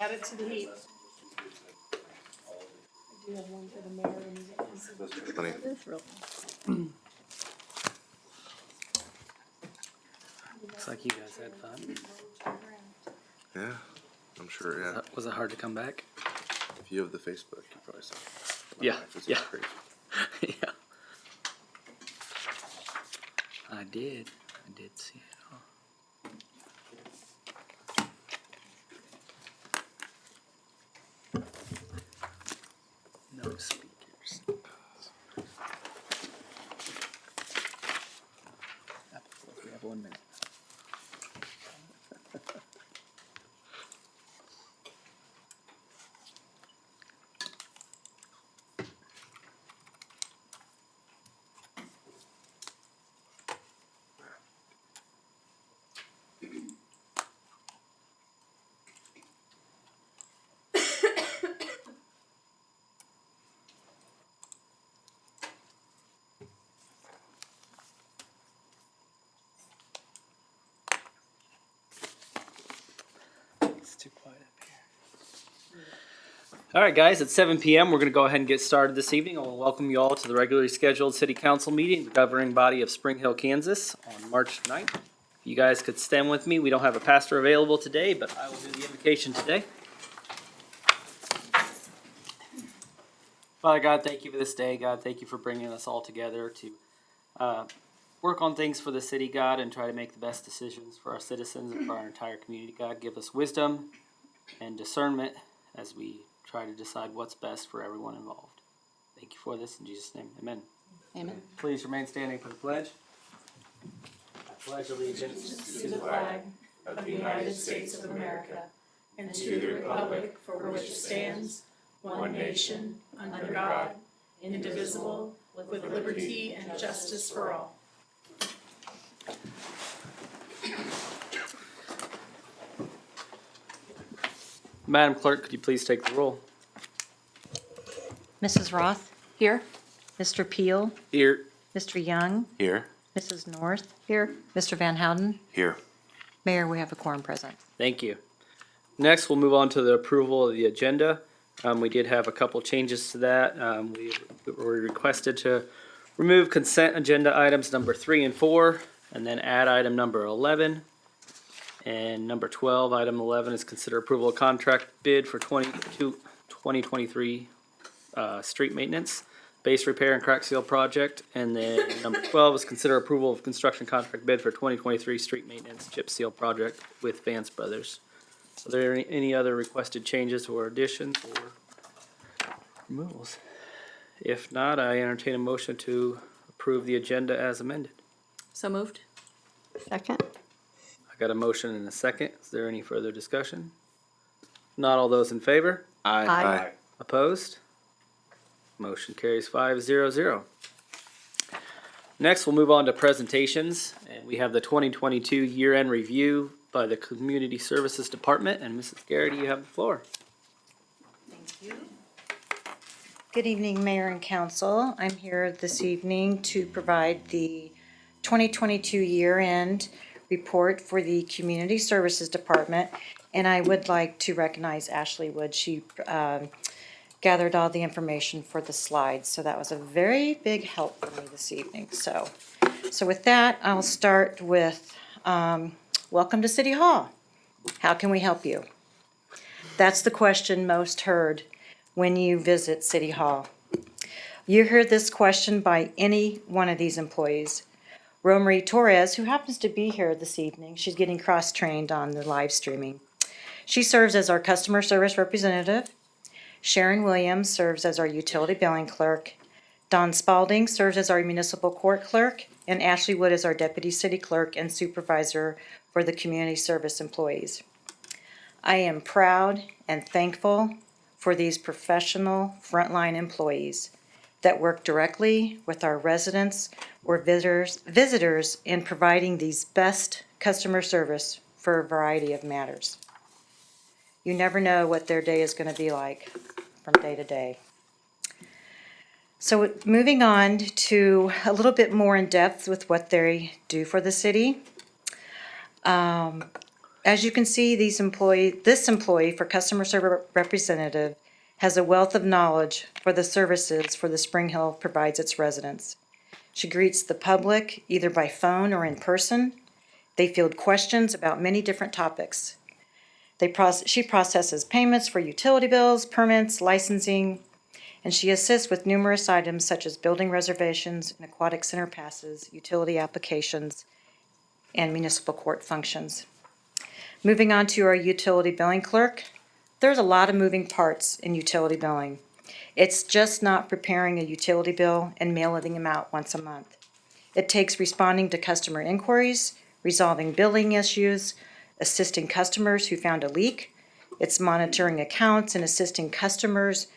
Add it to the heap. I do have one for the mayor and the Funny. Looks like you guys had fun. Yeah, I'm sure. Yeah, Was it hard to come back? if you have the Facebook, you probably saw. My Yeah, life is yeah. crazy. Yeah. I did see it all. No speakers. We have 1 minute. It's too quiet up here. All right, guys, it's 7 p.m. We're going to go ahead and get started this evening. I will welcome you all to the regularly scheduled City Council meeting, the governing body of Spring Hill, Kansas, on March 9th. If you guys could stand with me. We don't have a pastor available today, but I will do the invocation today. Father God, thank you for this day. God, thank you for bringing us all together to work on things for the city, God, and try to make the best decisions for our citizens and for our entire community. God, give us wisdom and discernment as we try to decide what's best for everyone involved. Thank you for this in Jesus' name. Amen. Amen. Please remain standing for the pledge. I pledge allegiance to the flag of the United States of America and to the republic for which it stands, one nation, under God, indivisible, with liberty and justice for all. Madam Clerk, could you please take the roll? Mrs. Roth? Here. Mr. Peel? Here. Mr. Young? Here. Mrs. North? Here. Mr. Van Houten? Here. Mayor, we have a quorum present. Thank you. Next, we'll move on to the approval of the agenda. We did have a couple changes to that. We were requested to remove consent agenda items number 3 and 4, and then add item number 11. And number 12, item 11 is consider approval of contract bid for 2023 street maintenance, base repair and crack seal project. And then number 12 is consider approval of construction contract bid for 2023 street maintenance chip seal project with Vance Brothers. Are there any other requested changes or additions or removals? If not, I entertain a motion to approve the agenda as amended. So moved. Second. I got a motion and a second. Is there any further discussion? Not all those in favor? Aye. Opposed? Motion carries 5-0-0. Next, we'll move on to presentations, and we have the 2022 year-end review by the Community Services Department, and Mrs. Garrity, you have the floor. Thank you. Good evening, Mayor and Council. I'm here this evening to provide the 2022 year-end report for the Community Services Department, and I would like to recognize Ashley Wood. She gathered all the information for the slides, so that was a very big help for me this evening. So with that, I'll start with welcome to City Hall. How can we help you? That's the question most heard when you visit City Hall. You hear this question by any one of these employees. Romery Torres, who happens to be here this evening, she's getting cross-trained on the live streaming. She serves as our customer service representative. Sharon Williams serves as our utility billing clerk. Don Spalding serves as our municipal court clerk. And Ashley Wood is our deputy city clerk and supervisor for the community service employees. I am proud and thankful for these professional frontline employees that work directly with our residents or visitors in providing these best customer service for a variety of matters. You never know what their day is going to be like from day to day. So moving on to a little bit more in depth with what they do for the city. As you can see, this employee for customer service representative has a wealth of knowledge for the services for the Spring Hill provides its residents. She greets the public either by phone or in person. They field questions about many different topics. She processes payments for utility bills, permits, licensing, and she assists with numerous items such as building reservations and aquatic center passes, utility applications, and municipal court functions. Moving on to our utility billing clerk, there's a lot of moving parts in utility billing. It's just not preparing a utility bill and mailing them out once a month. It takes responding to customer inquiries, resolving billing issues, assisting customers who found a leak. It's monitoring accounts and assisting customers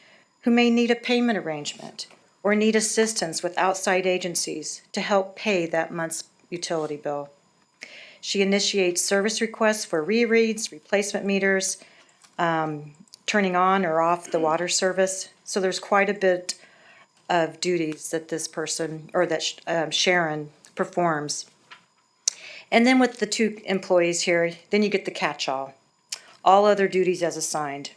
who may need a payment arrangement or need assistance with outside agencies to help pay that month's utility bill. She initiates service requests for rereads, replacement meters, turning on or off the water service. So there's quite a bit of duties that this person, or that Sharon performs. And then with the two employees here, then you get the catch-all. All other duties as assigned.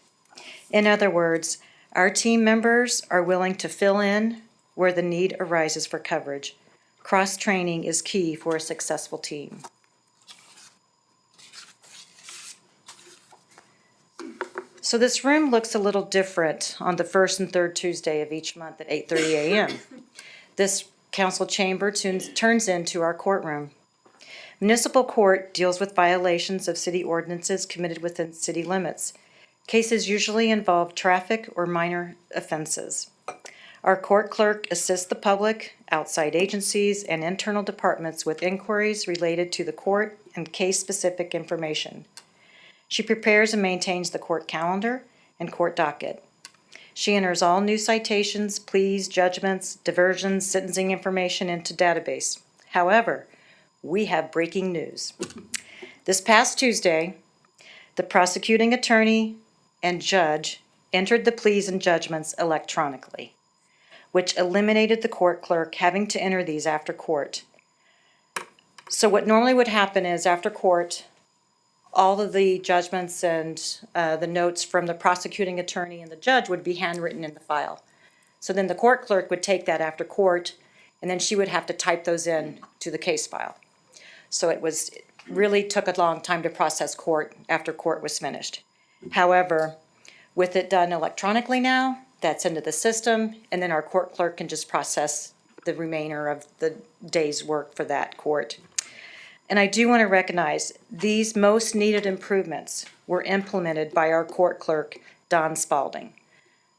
In other words, our team members are willing to fill in where the need arises for coverage. Cross-training is key for a successful team. So this room looks a little different on the first and third Tuesday of each month at 8:30 a.m. This council chamber turns into our courtroom. Municipal court deals with violations of city ordinances committed within city limits. Cases usually involve traffic or minor offenses. Our court clerk assists the public, outside agencies, and internal departments with inquiries related to the court and case-specific information. She prepares and maintains the court calendar and court docket. She enters all new citations, pleas, judgments, diversions, sentencing information into database. However, we have breaking news. This past Tuesday, the prosecuting attorney and judge entered the pleas and judgments electronically, which eliminated the court clerk having to enter these after court. So what normally would happen is after court, all of the judgments and the notes from the prosecuting attorney and the judge would be handwritten in the file. So then the court clerk would take that after court, and then she would have to type those in to the case file. So it really took a long time to process court after court was finished. However, with it done electronically now, that's into the system, and then our court clerk can just process the remainder of the day's work for that court. And I do want to recognize these most needed improvements were implemented by our court clerk, Don Spalding.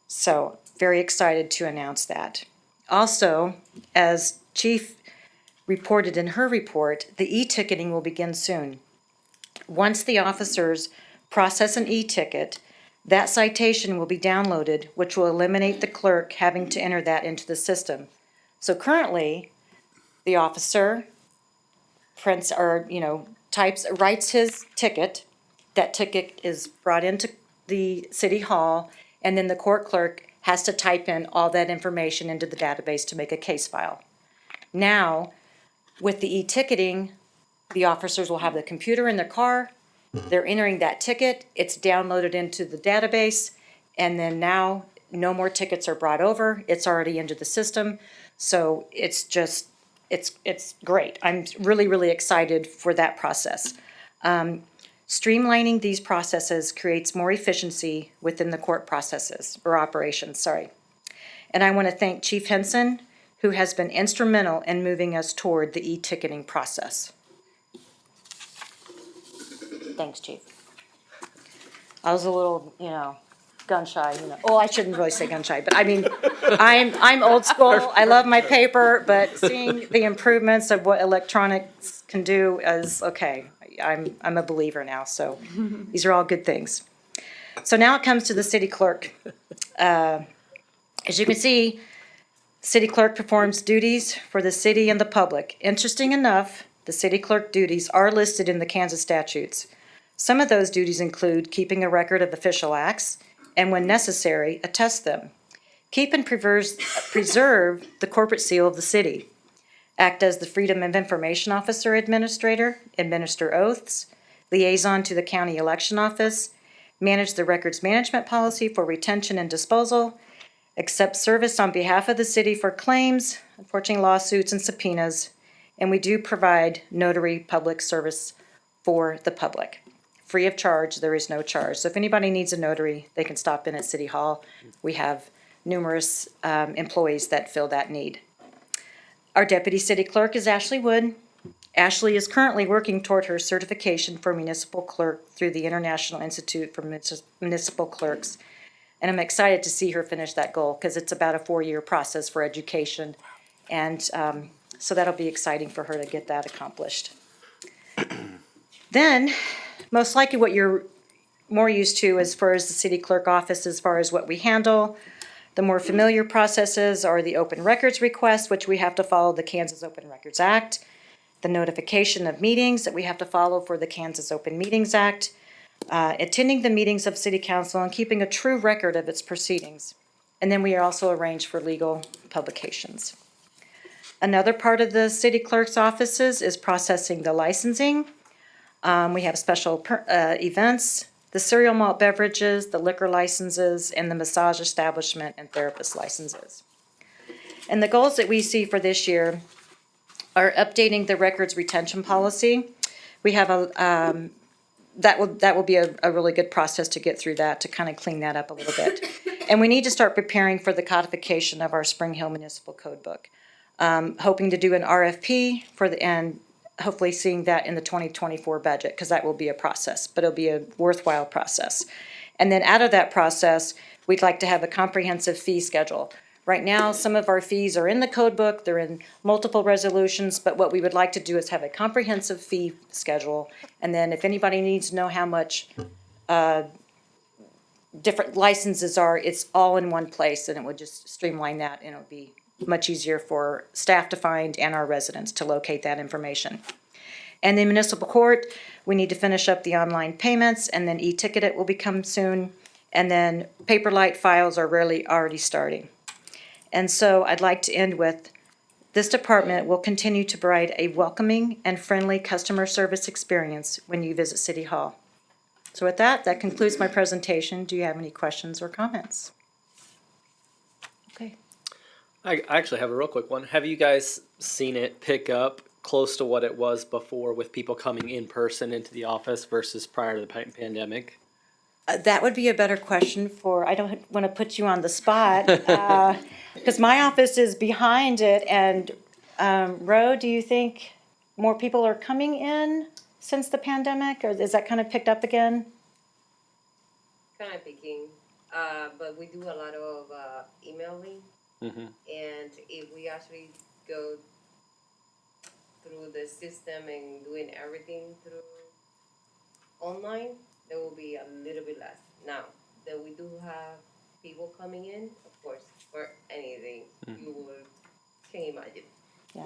So very excited to announce that. Also, as Chief reported in her report, the e-ticketing will begin soon. Once the officers process an e-ticket, that citation will be downloaded, which will eliminate the clerk having to enter that into the system. So currently, the officer prints or, writes his ticket. That ticket is brought into the city hall, and then the court clerk has to type in all that information into the database to make a case file. Now, with the e-ticketing, the officers will have the computer in their car, they're entering that ticket, it's downloaded into the database, and then now no more tickets are brought over, it's already into the system. So it's great. I'm really, really excited for that process. Streamlining these processes creates more efficiency within the court processes, or operations, sorry. And I want to thank Chief Henson, who has been instrumental in moving us toward the e-ticketing process. Thanks, Chief. I was a little, gun shy, Oh, I shouldn't really say gun shy, but I mean, I'm old school. I love my paper, but seeing the improvements of what electronics can do is okay. I'm a believer now, so these are all good things. So now it comes to the city clerk. As you can see, city clerk performs duties for the city and the public. Interesting enough, the city clerk duties are listed in the Kansas statutes. Some of those duties include keeping a record of official acts, and when necessary, attest them. Keep and preserve the corporate seal of the city. Act as the Freedom of Information Officer Administrator, administer oaths, liaison to the county election office, manage the records management policy for retention and disposal, accept service on behalf of the city for claims, unfortunately lawsuits and subpoenas, and we do provide notary public service for the public. Free of charge, there is no charge. So if anybody needs a notary, they can stop in at City Hall. We have numerous employees that fill that need. Our deputy city clerk is Ashley Wood. Ashley is currently working toward her certification for municipal clerk through the International Institute for Municipal Clerks. And I'm excited to see her finish that goal because it's about a 4-year process for education. And so that'll be exciting for her to get that accomplished. Then, most likely what you're more used to as far as the city clerk office, as far as what we handle, the more familiar processes are the open records request, which we have to follow the Kansas Open Records Act, the notification of meetings that we have to follow for the Kansas Open Meetings Act, attending the meetings of city council and keeping a true record of its proceedings. And then we are also arranged for legal publications. Another part of the city clerk's offices is processing the licensing. We have special events, the cereal malt beverages, the liquor licenses, and the massage establishment and therapist licenses. And the goals that we see for this year are updating the records retention policy. We have that will be a really good process to get through that, to kind of clean that up a little bit. And we need to start preparing for the codification of our Spring Hill Municipal Code Book. Hoping to do an RFP and hopefully seeing that in the 2024 budget, because that will be a process, but it'll be a worthwhile process. And then out of that process, we'd like to have a comprehensive fee schedule. Right now, some of our fees are in the code book, they're in multiple resolutions, but what we would like to do is have a comprehensive fee schedule. And then if anybody needs to know how much different licenses are, it's all in one place, and it would just streamline that, and it would be much easier for staff to find and our residents to locate that information. And the municipal court, we need to finish up the online payments, and then e-ticket it will become soon. And then Paperlite files are really already starting. And so I'd like to end with, this department will continue to provide a welcoming and friendly customer service experience when you visit City Hall. So with that concludes my presentation. Do you have any questions or comments? Okay. I actually have a real quick one. Have you guys seen it pick up close to what it was before with people coming in person into the office versus prior to the pandemic? That would be a better question for, I don't want to put you on the spot, because my office is behind it, and Ro, do you think more people are coming in since the pandemic, or is that kind of picked up again? Kind of picking, but we do a lot of emailing, and if we actually go through the system and doing everything through online, there will be a little bit less. Now, that we do have people coming in, of course, for anything, you can imagine. Yeah.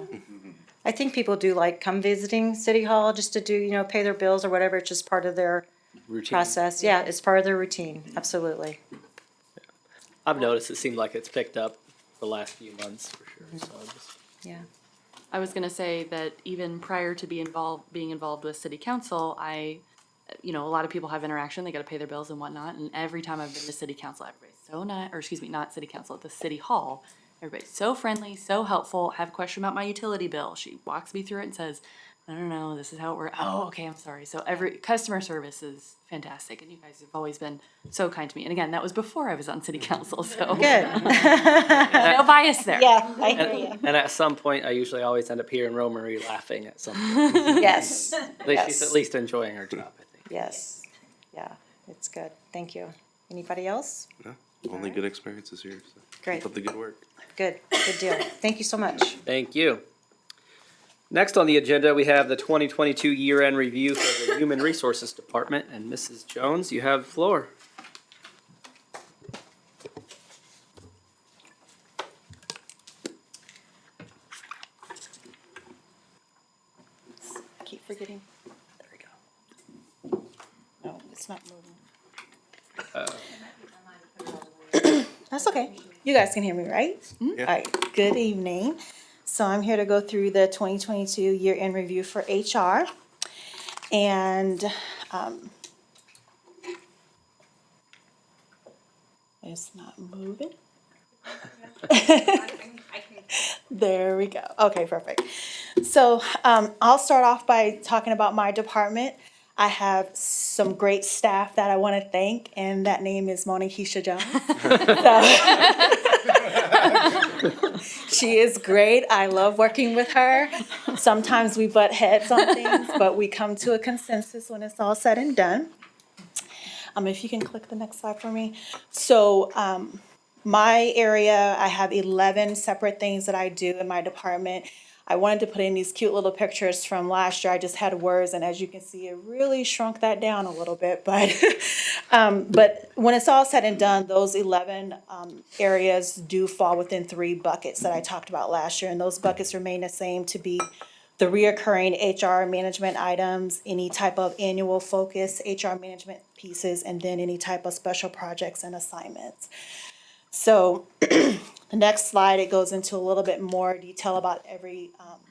I think people do like come visiting City Hall just to do, pay their bills or whatever. It's just part of their Routine. process. Yeah, it's part of their routine. Absolutely. I've noticed it seemed like it's picked up the last few months for sure. So Yeah. I was gonna say that even prior to being involved with city council, a lot of people have interaction, they gotta pay their bills and whatnot, and every time I've been to city council, everybody's so nice, or excuse me, not city council, at the city hall, everybody's so friendly, so helpful. I have a question about my utility bill, she walks me through it and says, I don't know, this is how it works. Oh, okay, I'm sorry. So every customer service is fantastic, and you guys have always been so kind to me. And again, that was before I was on city council, so Good. no bias there. Yeah, I hear you. and at some point, I usually always end up hearing Romarie laughing at something. Yes. At least she's at least enjoying her job, I think. Yes. Yeah, it's good. Thank you. Anybody else? No, only good experiences here. So Great. keep up the good work. Good. Good deal. Thank you so much. Thank you. Next on the agenda, we have the 2022 year-end review for the Human Resources Department, and Mrs. Jones, you have the floor. I keep forgetting. There we go. No, it's not moving. That's okay. You guys can hear me, right? Yeah. All right. Good evening. So I'm here to go through the 2022 year-end review for HR. And it's not moving. There we go. Okay, perfect. So I'll start off by talking about my department. I have some great staff that I want to thank, and that name is Monikisha Jones. She is great. I love working with her. Sometimes we butt heads on things, but we come to a consensus when it's all said and done. If you can click the next slide for me. So my area, I have 11 separate things that I do in my department. I wanted to put in these cute little pictures from last year. I just had words, and as you can see, it really shrunk that down a little bit. But but when it's all said and done, those 11 areas do fall within 3 buckets that I talked about last year, and those buckets remain the same to be the reoccurring HR management items, any type of annual focus HR management pieces, and then any type of special projects and assignments. So the next slide, it goes into a little bit more detail about every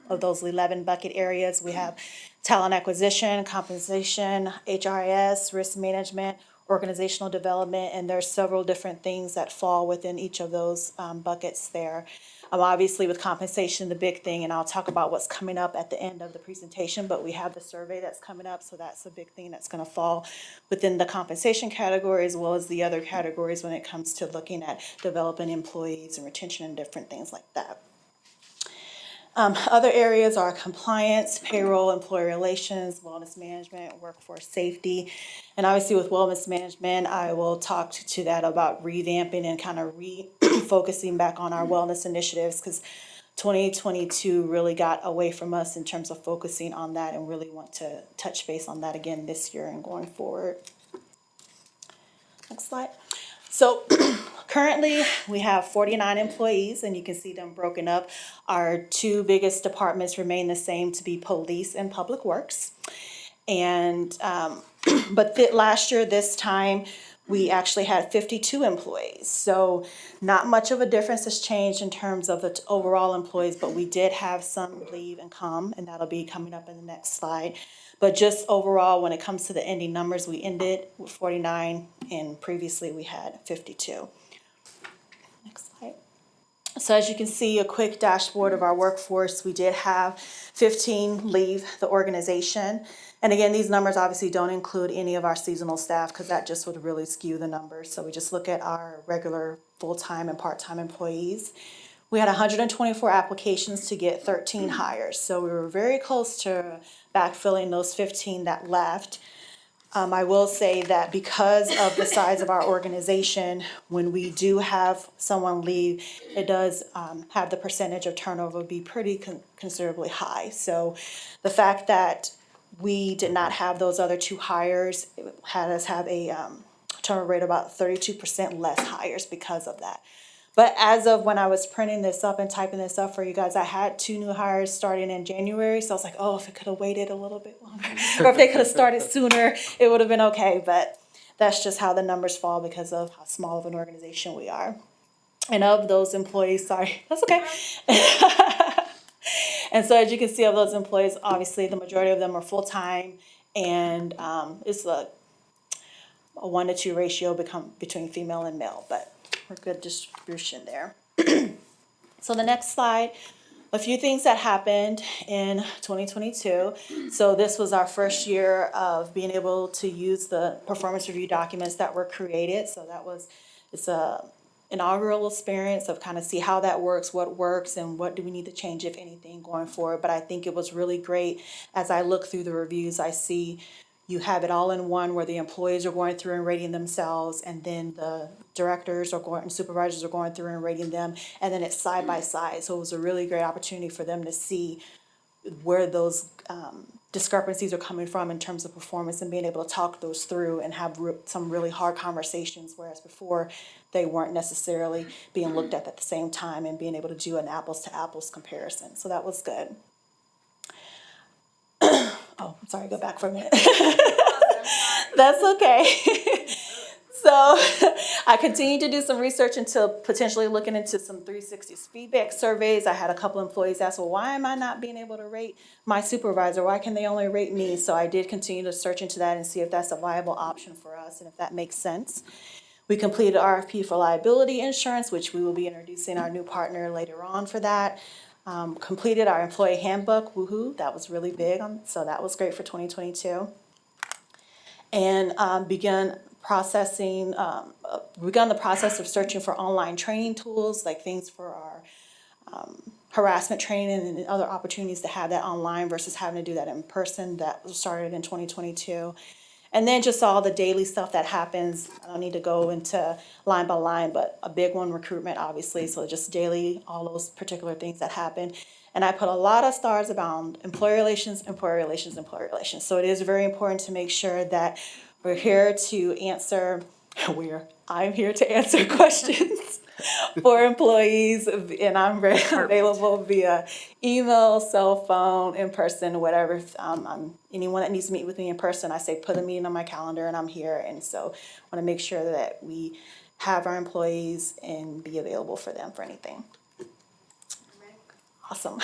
of those 11 bucket areas. We have talent acquisition, compensation, HRIS, risk management, organizational development, and there's several different things that fall within each of those buckets there. Obviously with compensation, the big thing, and I'll talk about what's coming up at the end of the presentation, but we have the survey that's coming up, so that's a big thing that's gonna fall within the compensation category as well as the other categories when it comes to looking at developing employees and retention and different things like that. Other areas are compliance, payroll, employee relations, wellness management, workforce safety. And obviously with wellness management, I will talk to that about revamping and kind of refocusing back on our wellness initiatives, because 2022 really got away from us in terms of focusing on that, and really want to touch base on that again this year and going forward. Next slide. So currently we have 49 employees, and you can see them broken up. Our 2 biggest departments remain the same, to be police and public works. And but last year, this time, we actually had 52 employees. So not much of a difference has changed in terms of the overall employees, but we did have some leave and come, and that'll be coming up in the next slide. But just overall, when it comes to the ending numbers, we ended with 49, and previously we had 52. Next slide. So as you can see, a quick dashboard of our workforce. We did have 15 leave the organization. And again, these numbers obviously don't include any of our seasonal staff, because that just would really skew the numbers. So we just look at our regular full-time and part-time employees. We had 124 applications to get 13 hires. So we were very close to backfilling those 15 that left. I will say that because of the size of our organization, when we do have someone leave, it does have the percentage of turnover be pretty considerably high. So the fact that we did not have those other 2 hires, it had us have a turnover rate of about 32% less hires because of that. But as of when I was printing this up and typing this up for you guys, I had 2 new hires starting in January. So I was like, oh, if it could have waited a little bit longer, or if they could have started sooner, it would have been okay. But that's just how the numbers fall because of how small of an organization we are. And of those employees, sorry, that's okay. And so as you can see, of those employees, obviously the majority of them are full-time, and it's a 1-to-2 ratio between female and male, but we're good distribution there. So the next slide, a few things that happened in 2022. So this was our first year of being able to use the performance review documents that were created. So it's a inaugural experience of kind of see how that works, what works, and what do we need to change, if anything, going forward. But I think it was really great. As I look through the reviews, I see you have it all in one, where the employees are going through and rating themselves, and then the directors and supervisors are going through and rating them, and then it's side by side. So it was a really great opportunity for them to see where those discrepancies are coming from in terms of performance, and being able to talk those through and have some really hard conversations, whereas before they weren't necessarily being looked at the same time, and being able to do an apples to apples comparison. So that was good. Oh, I'm sorry, go back for a minute. That's okay. So I continue to do some research into potentially looking into some 360 feedback surveys. I had a couple employees ask, well, why am I not being able to rate my supervisor? Why can they only rate me? So I did continue to search into that and see if that's a viable option for us and if that makes sense. We completed RFP for liability insurance, which we will be introducing our new partner later on for that. Completed our employee handbook, woohoo, that was really big, so that was great for 2022. And begun the process of searching for online training tools, like things for our harassment training and other opportunities to have that online versus having to do that in person. That was started in 2022. And then just all the daily stuff that happens. I don't need to go into line by line, but a big one, recruitment, obviously. So just daily, all those particular things that happen. And I put a lot of stars around employer relations, employer relations, employer relations. So it is very important to make sure that we're here to answer, I'm here to answer questions for employees, and I'm very available via email, cell phone, in person, whatever. Anyone that needs to meet with me in person, I say put a meeting on my calendar and I'm here. And so I want to make sure that we have our employees and be available for them for anything. Awesome.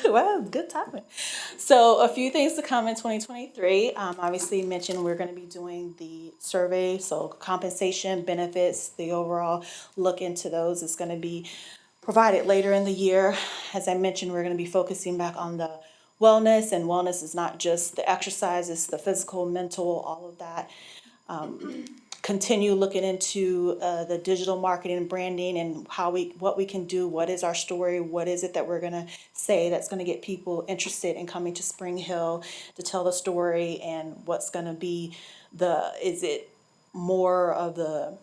Well, good timing. So a few things to come in 2023. Obviously mentioned we're going to be doing the survey, so compensation, benefits, the overall look into those is going to be provided later in the year. As I mentioned, we're going to be focusing back on the wellness, and wellness is not just the exercise, it's the physical, mental, all of that. Continue looking into the digital marketing and branding and what we can do, what is our story, what is it that we're gonna say that's gonna get people interested in coming to Spring Hill to tell the story, and what's gonna be is it more of the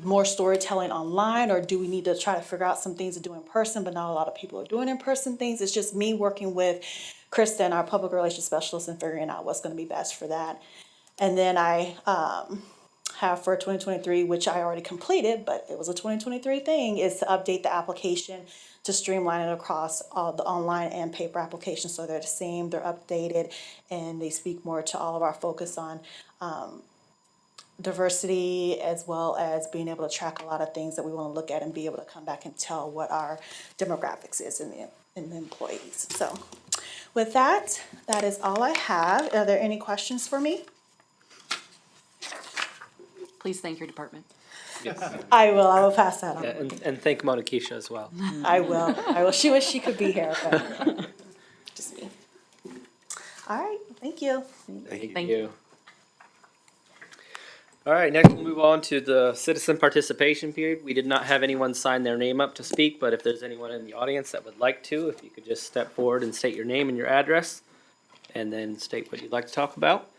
more storytelling online, or do we need to try to figure out some things to do in person, but not a lot of people are doing in person things. It's just me working with Kristen, our public relations specialist, and figuring out what's gonna be best for that. And then I have for 2023, which I already completed, but it was a 2023 thing, is to update the application to streamline it across all the online and paper applications, so they're the same, they're updated, and they speak more to all of our focus on diversity, as well as being able to track a lot of things that we want to look at and be able to come back and tell what our demographics is in the employees. So with that, that is all I have. Are there any questions for me? Please thank your department. I will pass that on. Yeah, and thank Mona Keisha as well. I will. She wish she could be here, but just me. All right, thank you. Thank you. All right, next we'll move on to the citizen participation period. We did not have anyone sign their name up to speak, but if there's anyone in the audience that would like to, if you could just step forward and state your name and your address, and then state what you'd like to talk about.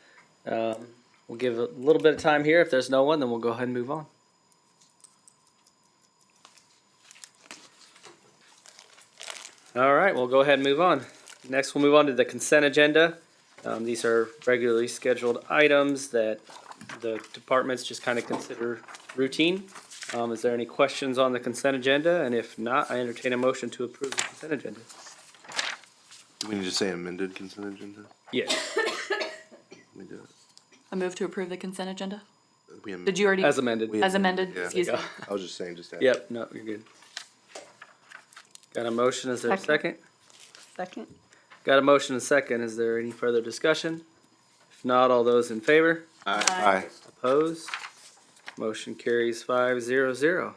We'll give a little bit of time here. If there's no one, then we'll go ahead and move on. All right, we'll go ahead and move on. Next, we'll move on to the consent agenda. These are regularly scheduled items that the departments just kind of consider routine. Is there any questions on the consent agenda? And if not, I entertain a motion to approve the consent agenda. We need to say amended consent agenda? Yes, We do it. I move to approve the consent agenda. We am- Did you already? as amended. We- As amended, Yeah. excuse me. I was just saying, just add. Yep, no, you're good. Got a motion, is there a second? Second. Got a motion and a second, is there any further discussion? If not, all those in favor? Aye. Opposed? Motion carries 5-0-0.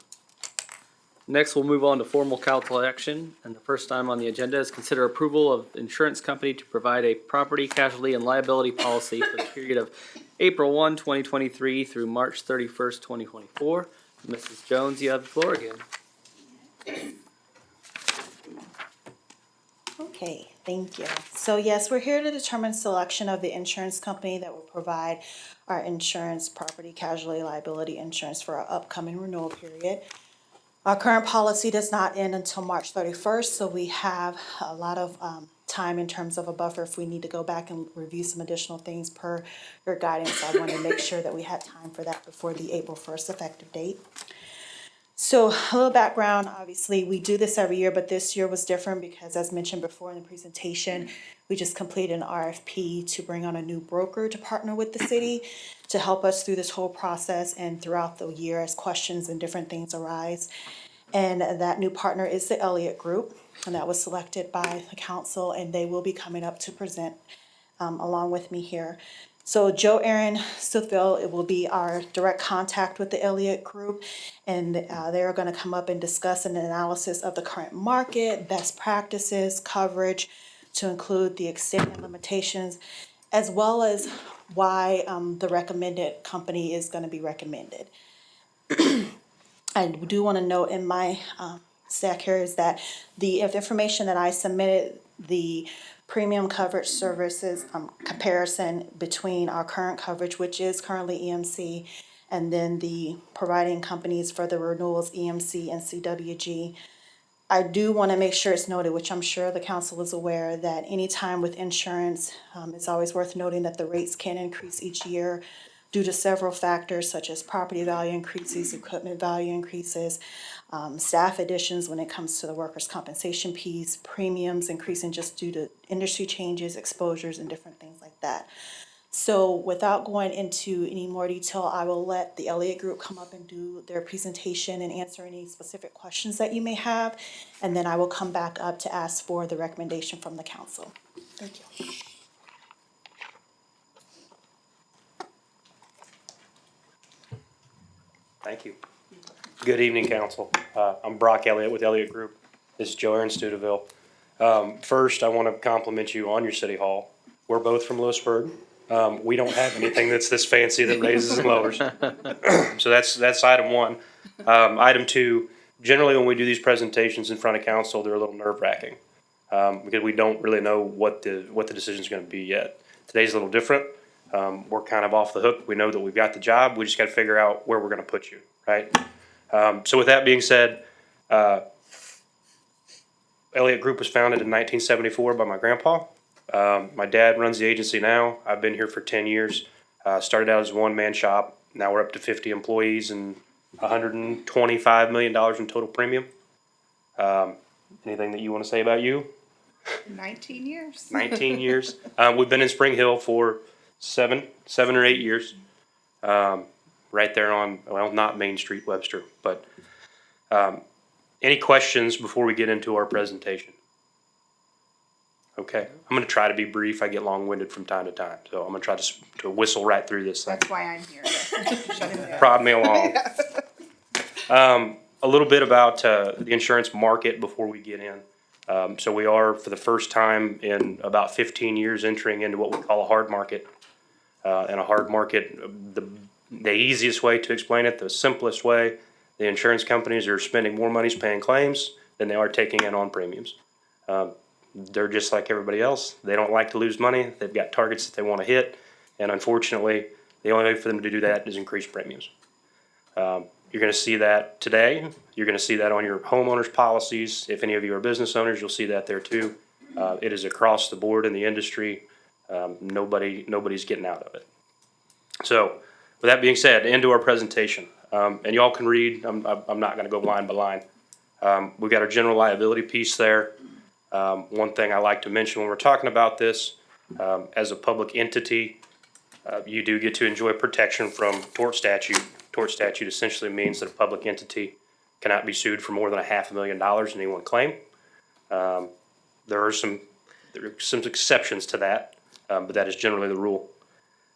Next, we'll move on to formal council action, and the first item on the agenda is consider approval of insurance company to provide a property, casualty, and liability policy for the period of April 1, 2023 through March 31st, 2024. Mrs. Jones, you have the floor again. Okay, thank you. So yes, we're here to determine selection of the insurance company that will provide our insurance, property, casualty, liability insurance for our upcoming renewal period. Our current policy does not end until March 31st, so we have a lot of time in terms of a buffer if we need to go back and review some additional things per your guidance. I wanted to make sure that we had time for that before the April 1st effective date. So a little background, obviously, we do this every year, but this year was different because as mentioned before in the presentation, we just completed an RFP to bring on a new broker to partner with the city to help us through this whole process and throughout the year as questions and different things arise. And that new partner is the Elliott Group, and that was selected by the council, and they will be coming up to present along with me here. So Joe Aaron Stouffville, it will be our direct contact with the Elliott Group, and they're going to come up and discuss an analysis of the current market, best practices, coverage, to include the extent and limitations, as well as why the recommended company is going to be recommended. I do want to note in my stack here is that the information that I submitted, the premium coverage services comparison between our current coverage, which is currently EMC, and then the providing companies for the renewals, EMC and CWG. I do want to make sure it's noted, which I'm sure the council is aware, that anytime with insurance, it's always worth noting that the rates can increase each year due to several factors such as property value increases, equipment value increases, staff additions when it comes to the workers' compensation piece, premiums increasing just due to industry changes, exposures, and different things like that. So without going into any more detail, I will let the Elliott Group come up and do their presentation and answer any specific questions that you may have. And then I will come back up to ask for the recommendation from the council. Thank you. Thank you. Good evening, council. I'm Brock Elliott with Elliott Group. This is Joe Aaron Stouffville. First, I want to compliment you on your city hall. We're both from Lewisburg. We don't have anything that's this fancy that raises and lowers. So that's item one. Item two, generally when we do these presentations in front of council, they're a little nerve-wracking because we don't really know what the decision is going to be yet. Today's a little different. We're kind of off the hook. We know that we've got the job. We just got to figure out where we're going to put you, right? So with that being said, Elliott Group was founded in 1974 by my grandpa. My dad runs the agency now. I've been here for 10 years. Started out as a one-man shop. Now we're up to 50 employees and $125 million in total premium. Anything that you want to say about you? 19 years. 19 years. We've been in Spring Hill for seven or 8 years. Right there on, well, not Main Street, Webster. But any questions before we get into our presentation? Okay, I'm going to try to be brief. I get long-winded from time to time, so I'm going to try to whistle right through this thing. That's why I'm here. Shut him down. Prod me along. A little bit about the insurance market before we get in. So we are, for the first time in about 15 years, entering into what we call a hard market. And a hard market, the easiest way to explain it, the simplest way, the insurance companies are spending more money paying claims than they are taking in on premiums. They're just like everybody else. They don't like to lose money. They've got targets that they want to hit. And unfortunately, the only way for them to do that is increase premiums. You're going to see that today. You're going to see that on your homeowners policies. If any of you are business owners, you'll see that there too. It is across the board in the industry. Nobody's getting out of it. So with that being said, into our presentation. And y'all can read. I'm not going to go line by line. We've got our general liability piece there. One thing I like to mention when we're talking about this, as a public entity, you do get to enjoy protection from tort statute. Tort statute essentially means that a public entity cannot be sued for more than $500,000 in any one claim. There are some exceptions to that, but that is generally the rule.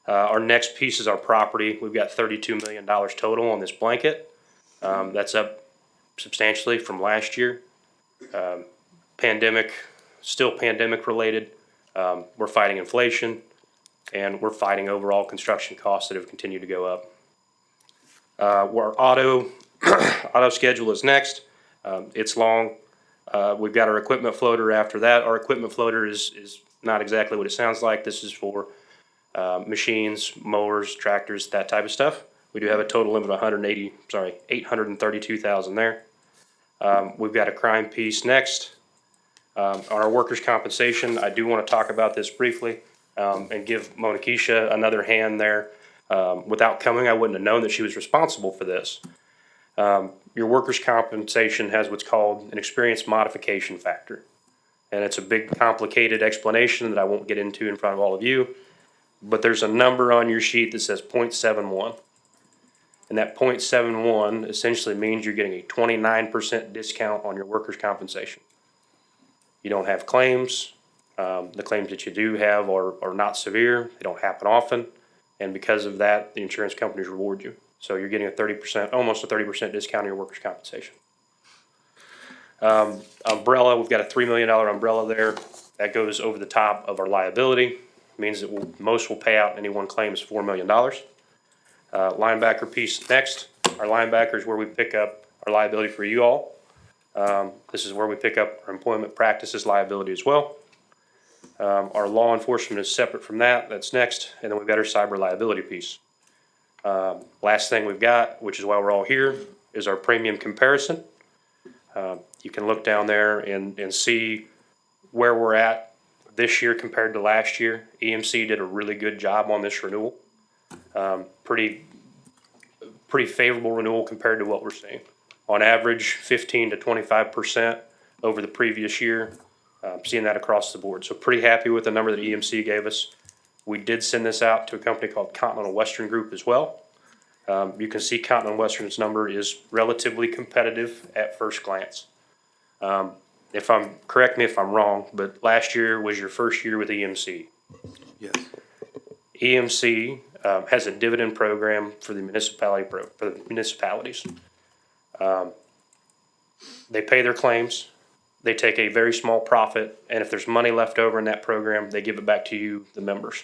Our next piece is our property. We've got $32 million total on this blanket. That's up substantially from last year. Pandemic, still pandemic related. We're fighting inflation, and we're fighting overall construction costs that have continued to go up. Our auto schedule is next. It's long. We've got our equipment floater after that. Our equipment floater is not exactly what it sounds like. This is for machines, mowers, tractors, that type of stuff. We do have a total limit of $832,000 there. We've got a crime piece next. On our workers' compensation, I do want to talk about this briefly and give Mona Keisha another hand there. Without coming, I wouldn't have known that she was responsible for this. Your workers' compensation has what's called an experience modification factor. And it's a big, complicated explanation that I won't get into in front of all of you. But there's a number on your sheet that says 0.71. And that 0.71 essentially means you're getting a 29% discount on your workers' compensation. You don't have claims. The claims that you do have are not severe. They don't happen often. And because of that, the insurance companies reward you. So you're getting almost a 30% discount on your workers' compensation. Umbrella, we've got a $3 million umbrella there. That goes over the top of our liability. Means that most will pay out in any one claim is $4 million. Linebacker piece next. Our linebacker is where we pick up our liability for you all. This is where we pick up our employment practices liability as well. Our law enforcement is separate from that. That's next. And then we've got our cyber liability piece. Last thing we've got, which is why we're all here, is our premium comparison. You can look down there and see where we're at this year compared to last year. EMC did a really good job on this renewal. Pretty favorable renewal compared to what we're seeing. On average, 15 to 25% over the previous year. Seeing that across the board. So pretty happy with the number that EMC gave us. We did send this out to a company called Continental Western Group as well. You can see Continental Western's number is relatively competitive at first glance. Correct me if I'm wrong, but last year was your first year with EMC. Yes. EMC has a dividend program for the municipalities. They pay their claims. They take a very small profit, and if there's money left over in that program, they give it back to you, the members.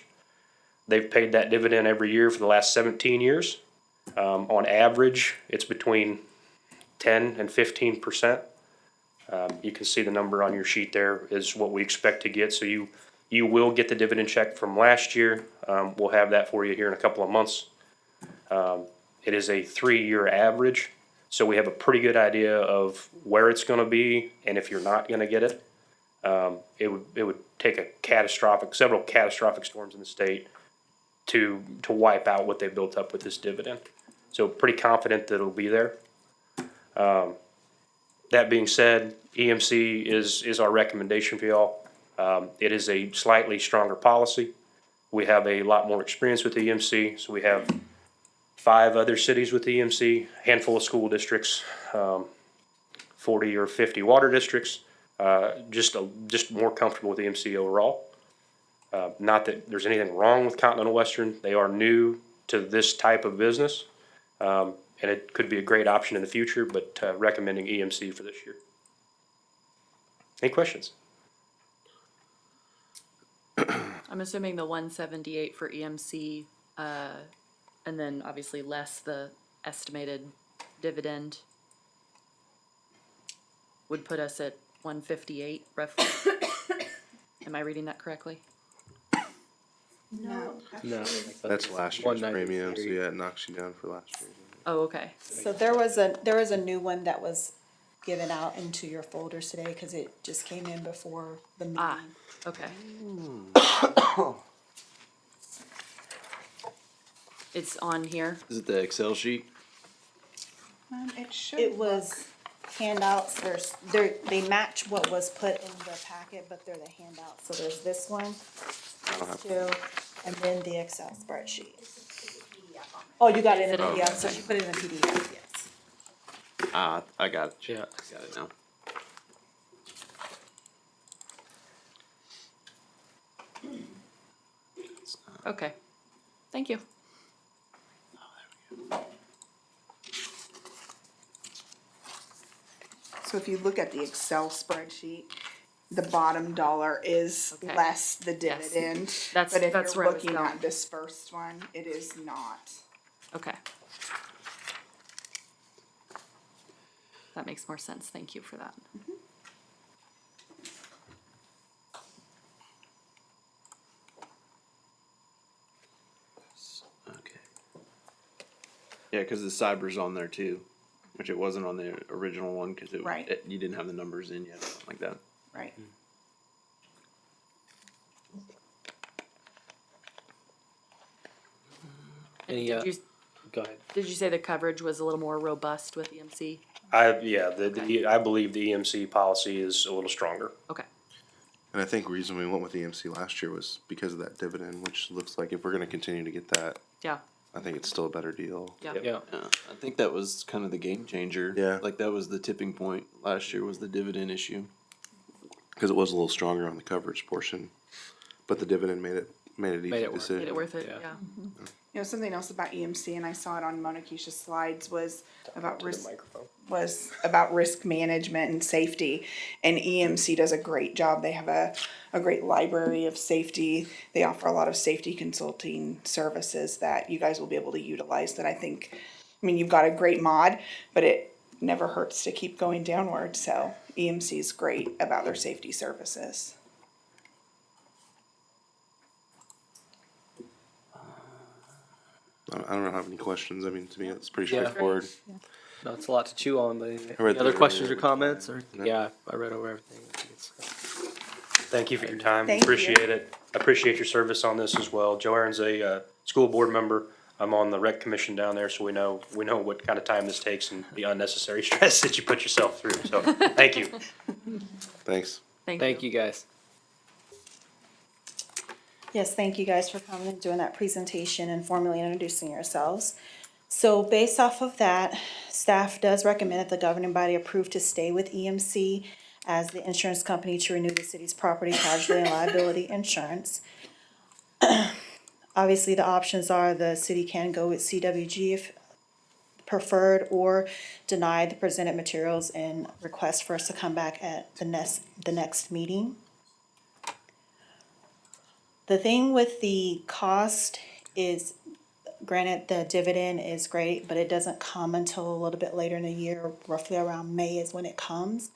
They've paid that dividend every year for the last 17 years. On average, it's between 10 and 15%. You can see the number on your sheet there is what we expect to get. So you will get the dividend check from last year. We'll have that for you here in a couple of months. It is a 3-year average. So we have a pretty good idea of where it's going to be, and if you're not going to get it, it would take several catastrophic storms in the state to wipe out what they built up with this dividend. So pretty confident that it'll be there. That being said, EMC is our recommendation for y'all. It is a slightly stronger policy. We have a lot more experience with EMC, so we have 5 other cities with EMC, a handful of school districts, 40 or 50 water districts, just more comfortable with EMC overall. Not that there's anything wrong with Continental Western. They are new to this type of business, and it could be a great option in the future, but recommending EMC for this year. Any questions? I'm assuming the 178 for EMC, and then obviously less the estimated dividend would put us at 158 roughly. Am I reading that correctly? No. That's last year's 193. premium, so yeah, it knocks you down for last year. Oh, okay. So there was a new one that was given out into your folders today because it just came in before the meeting. Ah, okay. It's on here. Is it the Excel sheet? It should. It was handouts, they match what was put in the packet, but they're the handouts, so there's this one, these two, and then the Excel spreadsheet. Oh, you got it in a Oh, PDF, so she put it in a PDF, yes. Ah, I got it. Yeah. I got it now. Okay. Thank you. So if you look at the Excel spreadsheet, the bottom dollar is Okay. less the Yes. dividend. That's- But if that's you're where I was looking going. at this first one, it is not. Okay. That makes more sense. Thank you for that. Okay. Yeah, because the cyber's on there too, which it wasn't on the original one because Right. you didn't have the numbers in yet, something like that. Right. Any, Did you, go ahead. Did you say the coverage was a little more robust with EMC? I believe the EMC policy is a little stronger. Okay. And I think the reason we went with EMC last year was because of that dividend, which looks like if we're gonna continue to get that, Yeah. I think it's still a better deal. Yeah. Yeah. Yeah, I think that was kind of the game changer. Yeah. Like that was the tipping point last year was the dividend issue. Cause it was a little stronger on the coverage portion, but the dividend made it easy Made it work. decision. Made it worth it. Yeah. Yeah. You know, something else about EMC, and I saw it on Mona Keisha's slides, was about risk management and safety. And EMC does a great job. They have a great library of safety. They offer a lot of safety consulting services that you guys will be able to utilize that I think, I mean, you've got a great mod, but it never hurts to keep going downward. So EMC is great about their safety services. I don't have any questions. I mean, to me, it's pretty Yeah. straightforward. No, it's a lot to chew on, but any read other through questions or it. comments or, No. yeah, I read over everything. I think it's- Thank you for your time. Thank you. Appreciate it. Appreciate your service on this as well. Joe Aaron's a school board member. I'm on the rec commission down there, so we know what kind of time this takes and the unnecessary stress that you put yourself through. So thank you. Thanks. Thank you, guys. Yes, thank you guys for coming and doing that presentation and formally introducing yourselves. So based off of that, staff does recommend that the governing body approve to stay with EMC as the insurance company to renew the city's property casualty and liability insurance. Obviously, the options are the city can go with CWG if preferred, or deny the presented materials and request for us to come back at the next meeting. The thing with the cost is, granted, the dividend is great, but it doesn't come until a little bit later in the year, roughly around May is when it comes.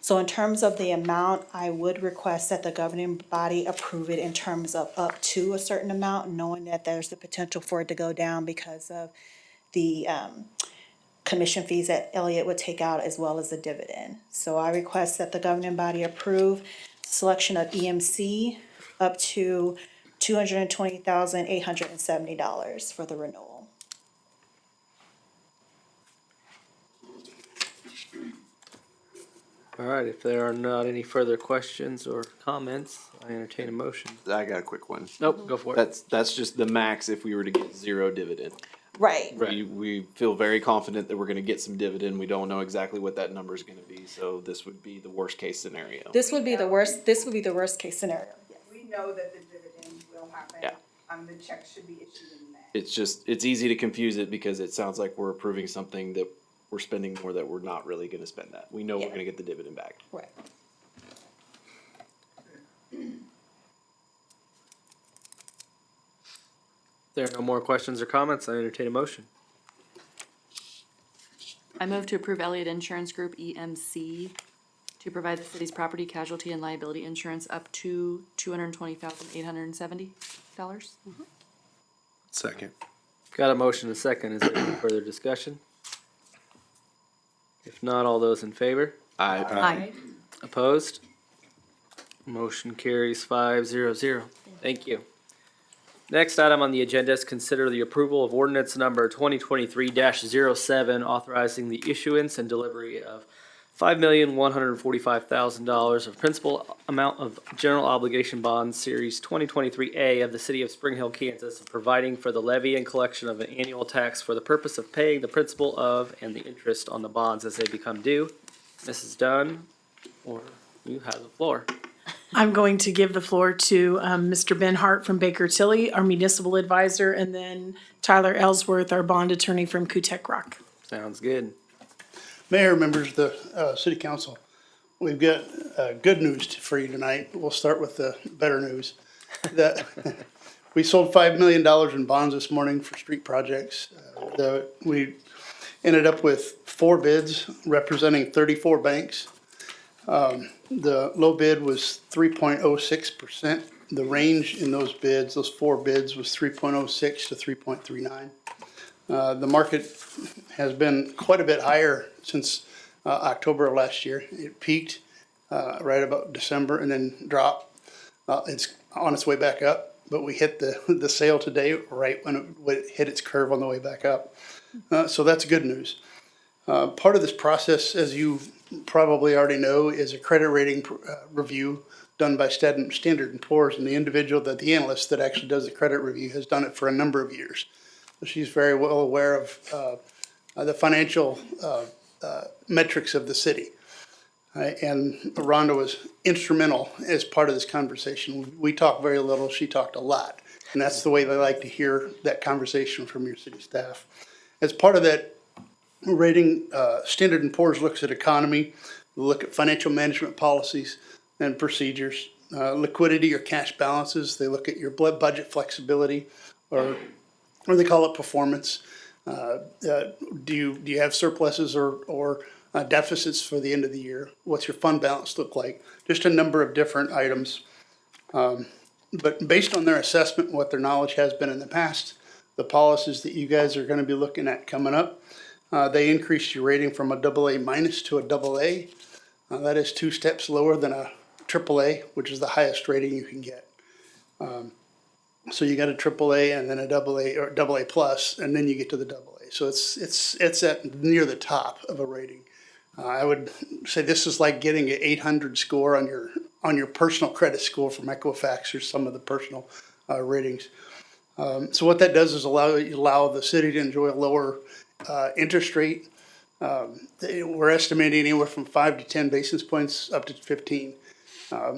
So in terms of the amount, I would request that the governing body approve it in terms of up to a certain amount, knowing that there's the potential for it to go down because of the commission fees that Elliott would take out as well as the dividend. So I request that the governing body approve selection of EMC up to $220,870 for the renewal. All right, if there are not any further questions or comments, I entertain a motion. I got a quick one. Nope, go for it. That's just the max if we were to get zero dividend. Right. We feel very confident that we're gonna get some dividend. We don't know exactly what that number is gonna be, so this would be the worst case scenario. This would be the worst case scenario. We know that the dividend will happen. Yeah. The check should be issued in May. It's easy to confuse it because it sounds like we're approving something that we're spending more that we're not really gonna spend that. We know we're Yeah. gonna get the dividend back. Right. If there are no more questions or comments, I entertain a motion. I move to approve Elliott Insurance Group, EMC, to provide the city's property casualty and liability insurance up to $220,870. Second. Got a motion and a second. Is there any further discussion? If not, all those in favor? Aye. Opposed? Motion carries 5-0-0. Thank you. Next item on the agenda is consider the approval of ordinance number 2023-07, authorizing the issuance and delivery of $5,145,000 of principal amount of general obligation bonds, Series 2023A of the City of Spring Hill, Kansas, and providing for the levy and collection of an annual tax for the purpose of paying the principal of and the interest on the bonds as they become due. Mrs. Dunn, or you have the floor. I'm going to give the floor to Mr. Ben Hart from Baker Tilly, our municipal advisor, and then Tyler Ellsworth, our bond attorney from Kutek Rock. Sounds good. Mayor, members of the city council, we've got good news for you tonight. We'll start with the better news. That we sold $5 million in bonds this morning for street projects. We ended up with 4 bids representing 34 banks. The low bid was 3.06%. The range in those bids, those 4 bids, was 3.06 to 3.39. The market has been quite a bit higher since October of last year. It peaked right about December and then dropped. It's on its way back up. but we hit the sale today right when it hit its curve on the way back up. So that's good news. Part of this process, as you probably already know, is a credit rating review done by Standard & Poor's, and the individual the analyst that actually does the credit review has done it for a number of years. So she's very well aware of the financial metrics of the city. And Rhonda was instrumental as part of this conversation. We talked very little, she talked a lot. And that's the way they like to hear that conversation from your city staff. As part of that rating, Standard & Poor's looks at economy, look at financial management policies and procedures, liquidity or cash balances. They look at your budget flexibility, or they call it performance. Do you have surpluses or deficits for the end of the year? What's your fund balance look like? Just a number of different items. But based on their assessment, what their knowledge has been in the past, the policies that you guys are going to be looking at coming up, they increased your rating from a AA- to a AA. That is 2 steps lower than a AAA, which is the highest rating you can get. So you got a AAA and then a AA or AA plus, and then you get to the AA. So it's at near the top of a rating. I would say this is like getting an 800 score on your personal credit score from Equifax or some of the personal ratings. So what that does is allow the city to enjoy a lower interest rate. We're estimating anywhere from 5 to 10 basis points up to 15.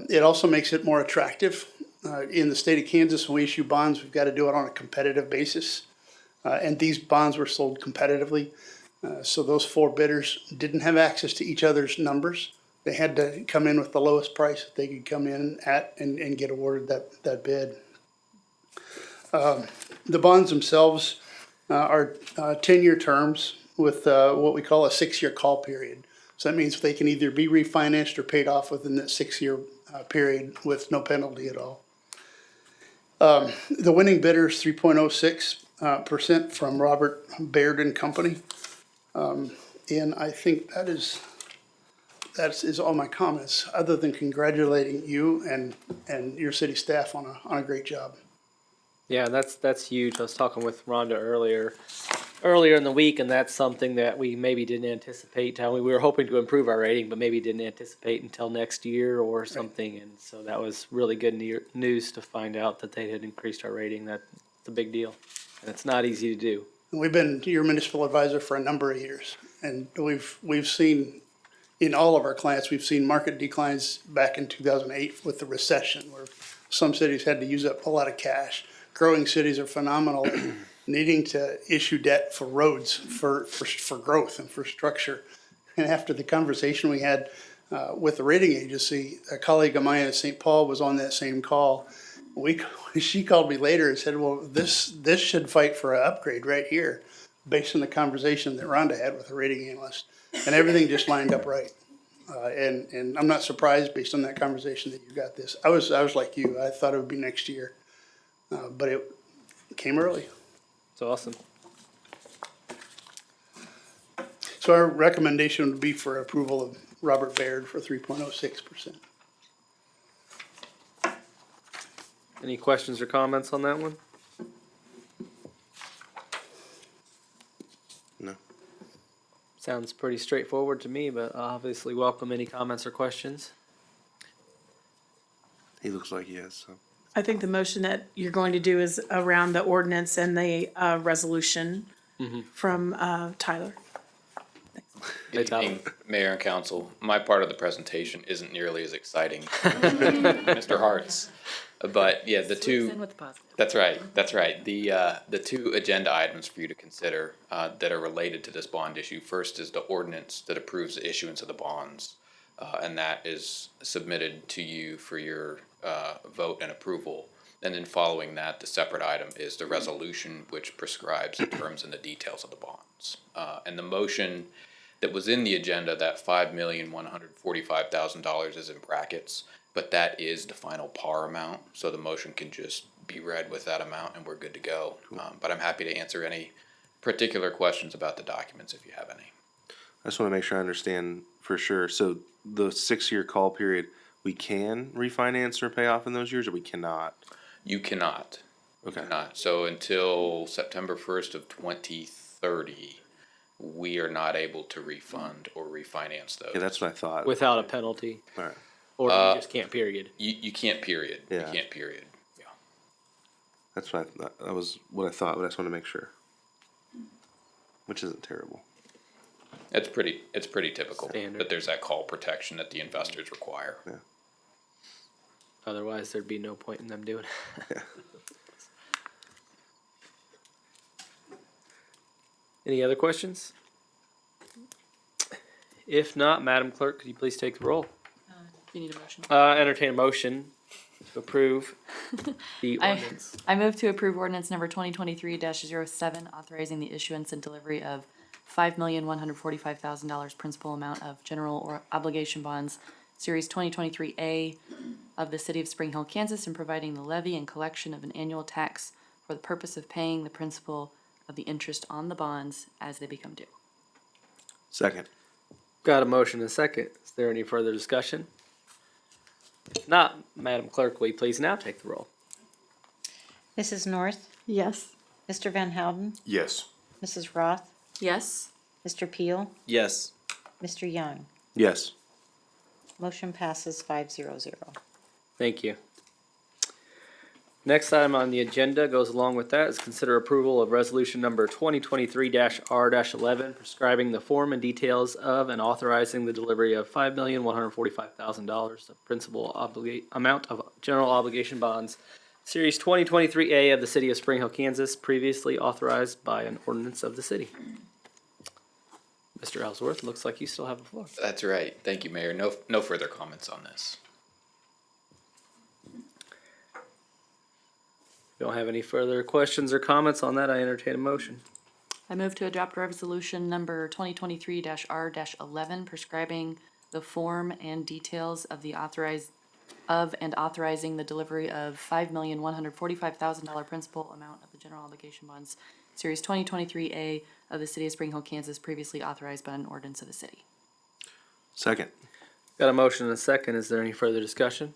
It also makes it more attractive. In the state of Kansas, when we issue bonds, we've got to do it on a competitive basis. And these bonds were sold competitively. So those 4 bidders didn't have access to each other's numbers. They had to come in with the lowest price that they could come in at and get awarded that bid. The bonds themselves are 10-year terms with what we call a 6-year call period. So that means they can either be refinanced or paid off within that 6-year period with no penalty at all. The winning bidder is 3.06% from Robert Baird and Company. And I think that is all my comments, other than congratulating you and your city staff on a great job. Yeah, that's huge. I was talking with Rhonda earlier in the week, and that's something that we maybe didn't anticipate. We were hoping to improve our rating, but maybe didn't anticipate until next year or something. And so that was really good news to find out that they had increased our rating. That's a big deal, and it's not easy to do. We've been your municipal advisor for a number of years, and we've seen in all of our clients, we've seen market declines back in 2008 with the recession, where some cities had to use up a lot of cash. Growing cities are phenomenal, needing to issue debt for roads, for growth and for structure. And after the conversation we had with the rating agency, a colleague of mine at St. Paul was on that same call. She called me later and said, well, this should fight for an upgrade right here, based on the conversation that Rhonda had with the rating analyst. And everything just lined up right. And I'm not surprised based on that conversation that you got this. I was like you, I thought it would be next year. But it came early. It's awesome. So our recommendation would be for approval of Robert Baird for 3.06%. Any questions or comments on that one? No. Sounds pretty straightforward to me, but I'll obviously welcome any comments or questions. He looks like he has some. I think the motion that you're going to do is around the ordinance and the resolution from Tyler. Good evening, Mayor and Council. My part of the presentation isn't nearly as exciting, Mr. Hart's. But yeah, that's right. The 2 agenda items for you to consider that are related to this bond issue. First is the ordinance that approves the issuance of the bonds, and that is submitted to you for your vote and approval. And then following that, the separate item is the resolution which prescribes the terms and the details of the bonds. And the motion that was in the agenda, that $5,145,000 is in brackets, but that is the final par amount. So the motion can just be read with that amount and we're good to go. But I'm happy to answer any particular questions about the documents if you have any. I just want to make sure I understand for sure. So the 6-year call period, we can refinance or pay off in those years, or we cannot? You cannot. Okay. Not. So until September 1st of 2030, we are not able to refund or refinance those. Okay, that's what I thought. Without a penalty, All right. or you just can't, period. You can't period. Yeah. You can't period. Yeah. That's what that was what I thought, but I just want to make sure. Which isn't terrible. It's pretty typical. Standard. But there's that call protection that the investors require. Yeah. Otherwise, there'd be no point in them doing it. Any other questions? If not, Madam Clerk, could you please take the roll? You need a motion? Entertain a motion to approve the I- ordinance. I move to approve ordinance number 2023-07, authorizing the issuance and delivery of $5,145,000 principal amount of general or obligation bonds, Series 2023A of the City of Spring Hill, Kansas, and providing the levy and collection of an annual tax for the purpose of paying the principal of the interest on the bonds as they become due. Second. Got a motion and a second. Is there any further discussion? If not, Madam Clerk, will you please now take the roll? Mrs. North, Yes. Mr. Van Houten, Yes. Mrs. Roth, Yes. Mr. Peel, Yes. Mr. Young. Yes. Motion passes 500. Thank you. Next item on the agenda goes along with that is consider approval of resolution number 2023-R-11 prescribing the form and details of and authorizing the delivery of $5,145,000 of principal amount of general obligation bonds, Series 2023A of the City of Spring Hill, Kansas, previously authorized by an ordinance of the city. Mr. Ellsworth, looks like you still have the floor. That's right. Thank you, Mayor. No further comments on this. If you don't have any further questions or comments on that, I entertain a motion. I move to adopt resolution number 2023-R-11 prescribing the form and details of the authorizing the delivery of $5,145,000 principal amount of the general obligation bonds, Series 2023A of the City of Spring Hill, Kansas, previously authorized by an ordinance of the city. Second. Got a motion and a second. Is there any further discussion?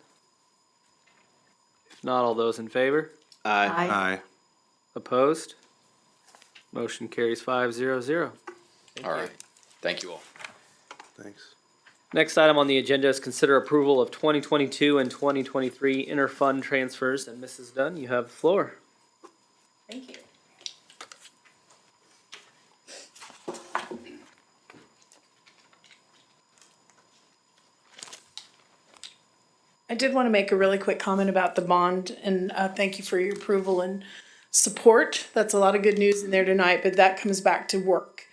If not, all those in favor? Aye. Aye. Opposed? Motion carries 500. All right. Thank you all. Thanks. Next item on the agenda is consider approval of 2022 and 2023 interfund transfers. And Mrs. Dunn, you have the floor. Thank you. I did want to make a really quick comment about the bond, and thank you for your approval and support. That's a lot of good news in there tonight, but that comes back to work.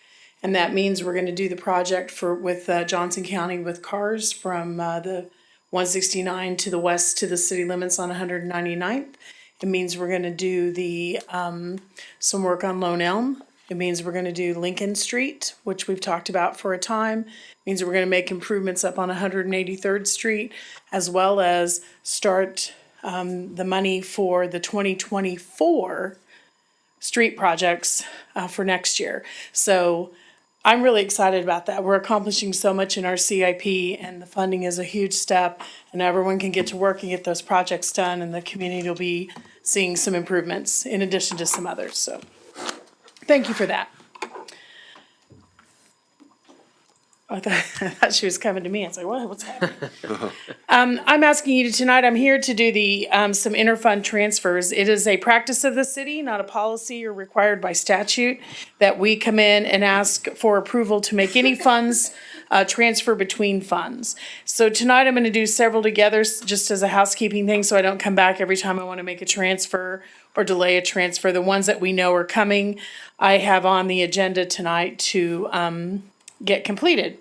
And that means we're going to do the project with Johnson County with cars from the 169 to the west to the city limits on 199th. It means we're going to do some work on Lone Elm. It means we're going to do Lincoln Street, which we've talked about for a time. It means we're going to make improvements up on 183rd Street, as well as start the money for the 2024 street projects for next year. So I'm really excited about that. We're accomplishing so much in our CIP, and the funding is a huge step, and everyone can get to work and get those projects done, and the community will be seeing some improvements in addition to some others. So thank you for that. I thought she was coming to me. I was like, what's happening? I'm asking you tonight, I'm here to do some interfund transfers. It is a practice of the city, not a policy or required by statute, that we come in and ask for approval to make any funds transfer between funds. So tonight I'm going to do several together just as a housekeeping thing, so I don't come back every time I want to make a transfer or delay a transfer. The ones that we know are coming, I have on the agenda tonight to get completed.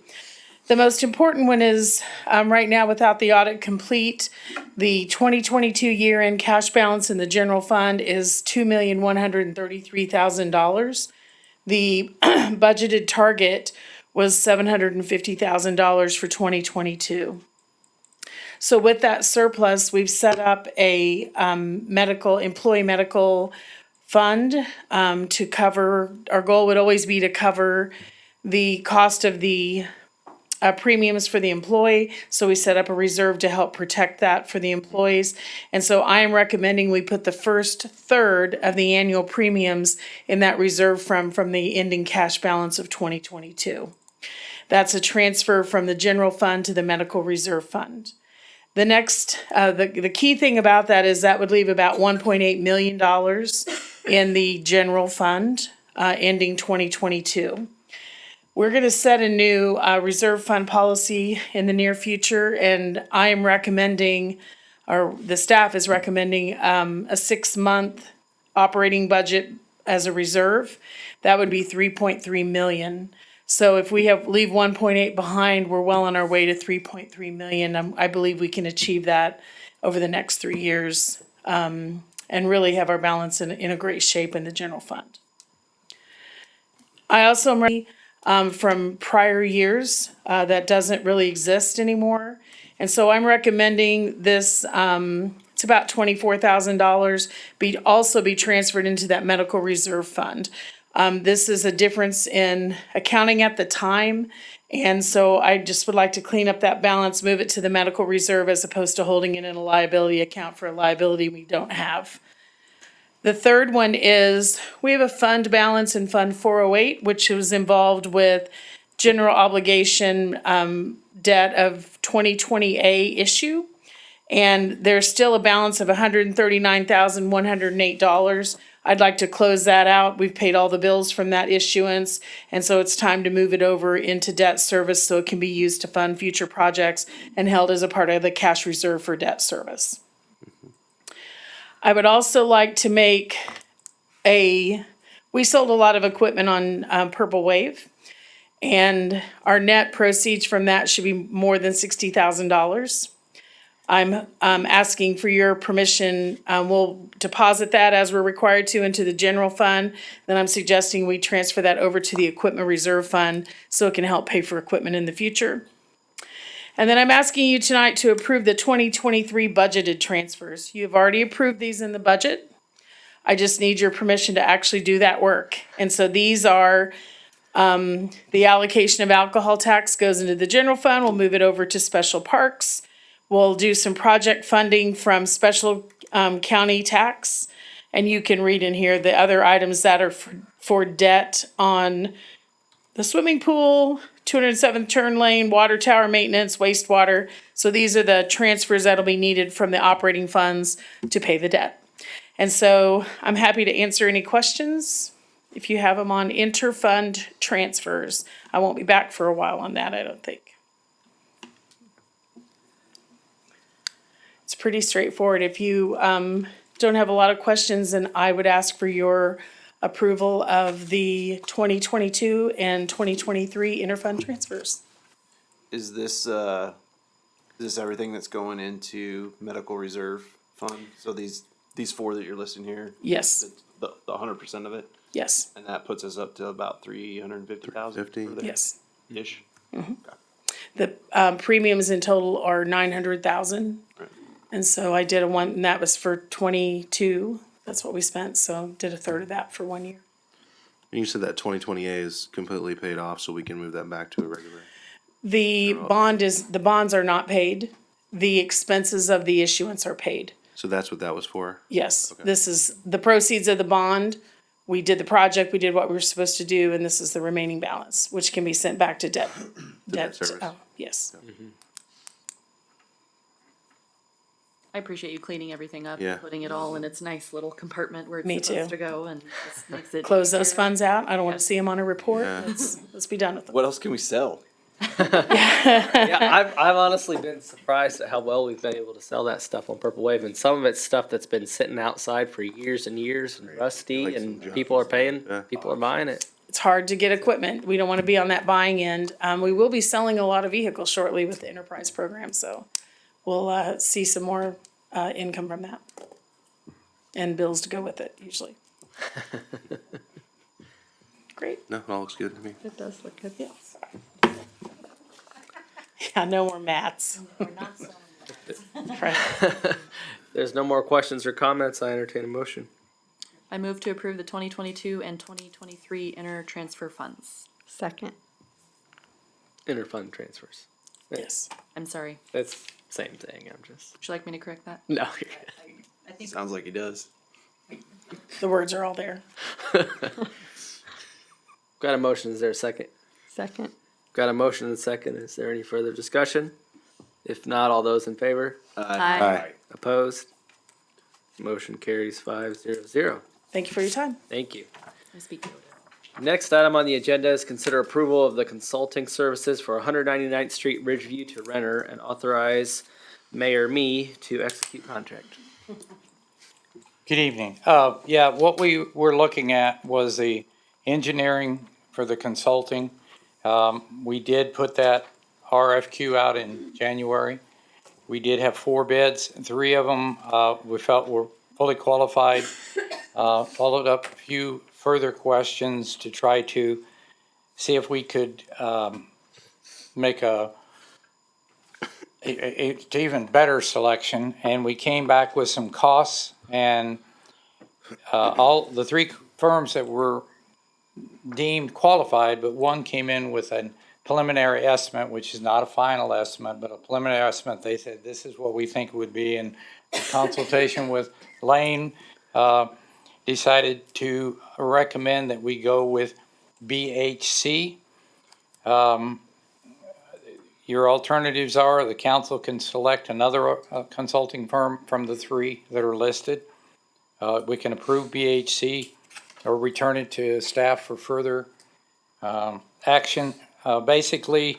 The most important one is, right now without the audit complete, the 2022 year-end cash balance in the general fund is $2,133,000. The budgeted target was $750,000 for 2022. So with that surplus, we've set up a employee medical fund to cover, our goal would always be to cover the cost of the premiums for the employee, so we set up a reserve to help protect that for the employees. And so I am recommending we put the first third of the annual premiums in that reserve from the ending cash balance of 2022. That's a transfer from the general fund to the medical reserve fund. The next, the key thing about that is that would leave about $1.8 million in the general fund, ending 2022. We're gonna set a new, reserve fund policy in the near future, and I am recommending, or the staff is recommending, a 6-month operating budget as a reserve. That would be 3.3 million. So if we leave 1.8 behind, we're well on our way to 3.3 million. I believe we can achieve that over the next 3 years, and really have our balance in a great shape in the general fund. I also am ready, from prior years, that doesn't really exist anymore. And so I'm recommending this, it's about $24,000, also be transferred into that medical reserve fund. This is a difference in accounting at the time, and so I just would like to clean up that balance, move it to the medical reserve as opposed to holding it in a liability account for a liability we don't have. The third one is, we have a fund balance in Fund 408, which was involved with general obligation debt of 2020A issue. And there's still a balance of $139,108. I'd like to close that out. We've paid all the bills from that issuance, and so it's time to move it over into debt service so it can be used to fund future projects and held as a part of the cash reserve for debt service. I would also like to make we sold a lot of equipment on Purple Wave, and our net proceeds from that should be more than $60,000. I'm asking for your permission. We'll deposit that as we're required to into the general fund. Then I'm suggesting we transfer that over to the equipment reserve fund so it can help pay for equipment in the future. And then I'm asking you tonight to approve the 2023 budgeted transfers. You have already approved these in the budget. I just need your permission to actually do that work. And so these are, the allocation of alcohol tax goes into the general fund. We'll move it over to special parks. We'll do some project funding from special county tax. And you can read in here the other items that are for debt on the swimming pool, 207th turn lane, water tower maintenance, wastewater. So these are the transfers that'll be needed from the operating funds to pay the debt. And so I'm happy to answer any questions if you have them on interfund transfers. I won't be back for a while on that, I don't think. It's pretty straightforward. If you don't have a lot of questions, then I would ask for your approval of the 2022 and 2023 interfund transfers. Is this everything that's going into medical reserve fund? So these 4 that you're listing here? Yes. The 100% of it? Yes. And that puts us up to about 350,000? Yes. Ish? The premiums in total are 900,000. Right. And so I did one, and that was for 22. That's what we spent, so did a third of that for 1 year. And you said that 2020A is completely paid off, so we can move that back to a regular. The bonds are not paid. The expenses of the issuance are paid. So that's what that was for? Yes, Okay. this is the proceeds of the bond. We did the project, we did what we were supposed to do, and this is the remaining balance, which can be sent back to debt. debt service. Oh, yes. I appreciate you cleaning everything up Yeah. and putting it all in its nice little compartment where Me it's supposed too. to go, and just makes it Close those easier. funds out. I don't want to see them on a report. Yeah. Let's be done with them. What else can we sell? Yeah, I've honestly been surprised at how well we've been able to sell that stuff on Purple Wave, and some of it's stuff that's been sitting outside for years and years and rusty, Like some and junk people are paying, Yeah. people are buying it. It's hard to get equipment. We don't want to be on that buying end. We will be selling a lot of vehicles shortly with the enterprise program, so we'll see some more income from that. And bills to go with it, usually. Great. No, it all looks good to me. It does look good. Yes. Yeah, no more mats. Right. There's no more questions or comments, I entertain a motion. I move to approve the 2022 and 2023 inter-transfer funds. Second. Interfund transfers. Yes. I'm sorry. That's same thing. I'm just Would you like me to correct that? no. Sounds like he does. The words are all there. Got a motion. Is there a second? Second. Got a motion and a second. Is there any further discussion? If not, all those in favor? Aye. Opposed? Motion carries 5-0. Thank you for your time. Thank you. I speak. Next item on the agenda is consider approval of the consulting services for 199th Street Ridgeview to Renner and authorize Mayor Me to execute contract. Good evening. Yeah, what we were looking at was the engineering for the consulting. We did put that RFQ out in January. We did have 4 bids. 3 of them we felt were fully qualified. Followed up a few further questions to try to see if we could make a even better selection. And we came back with some costs, and all the 3 firms that were deemed qualified, but one came in with a preliminary estimate, which is not a final estimate, but a preliminary estimate. They said, this is what we think it would be. In consultation with Lane, decided to recommend that we go with BHC. Your alternatives are the council can select another consulting firm from the 3 that are listed. We can approve BHC or return it to staff for further action. Basically,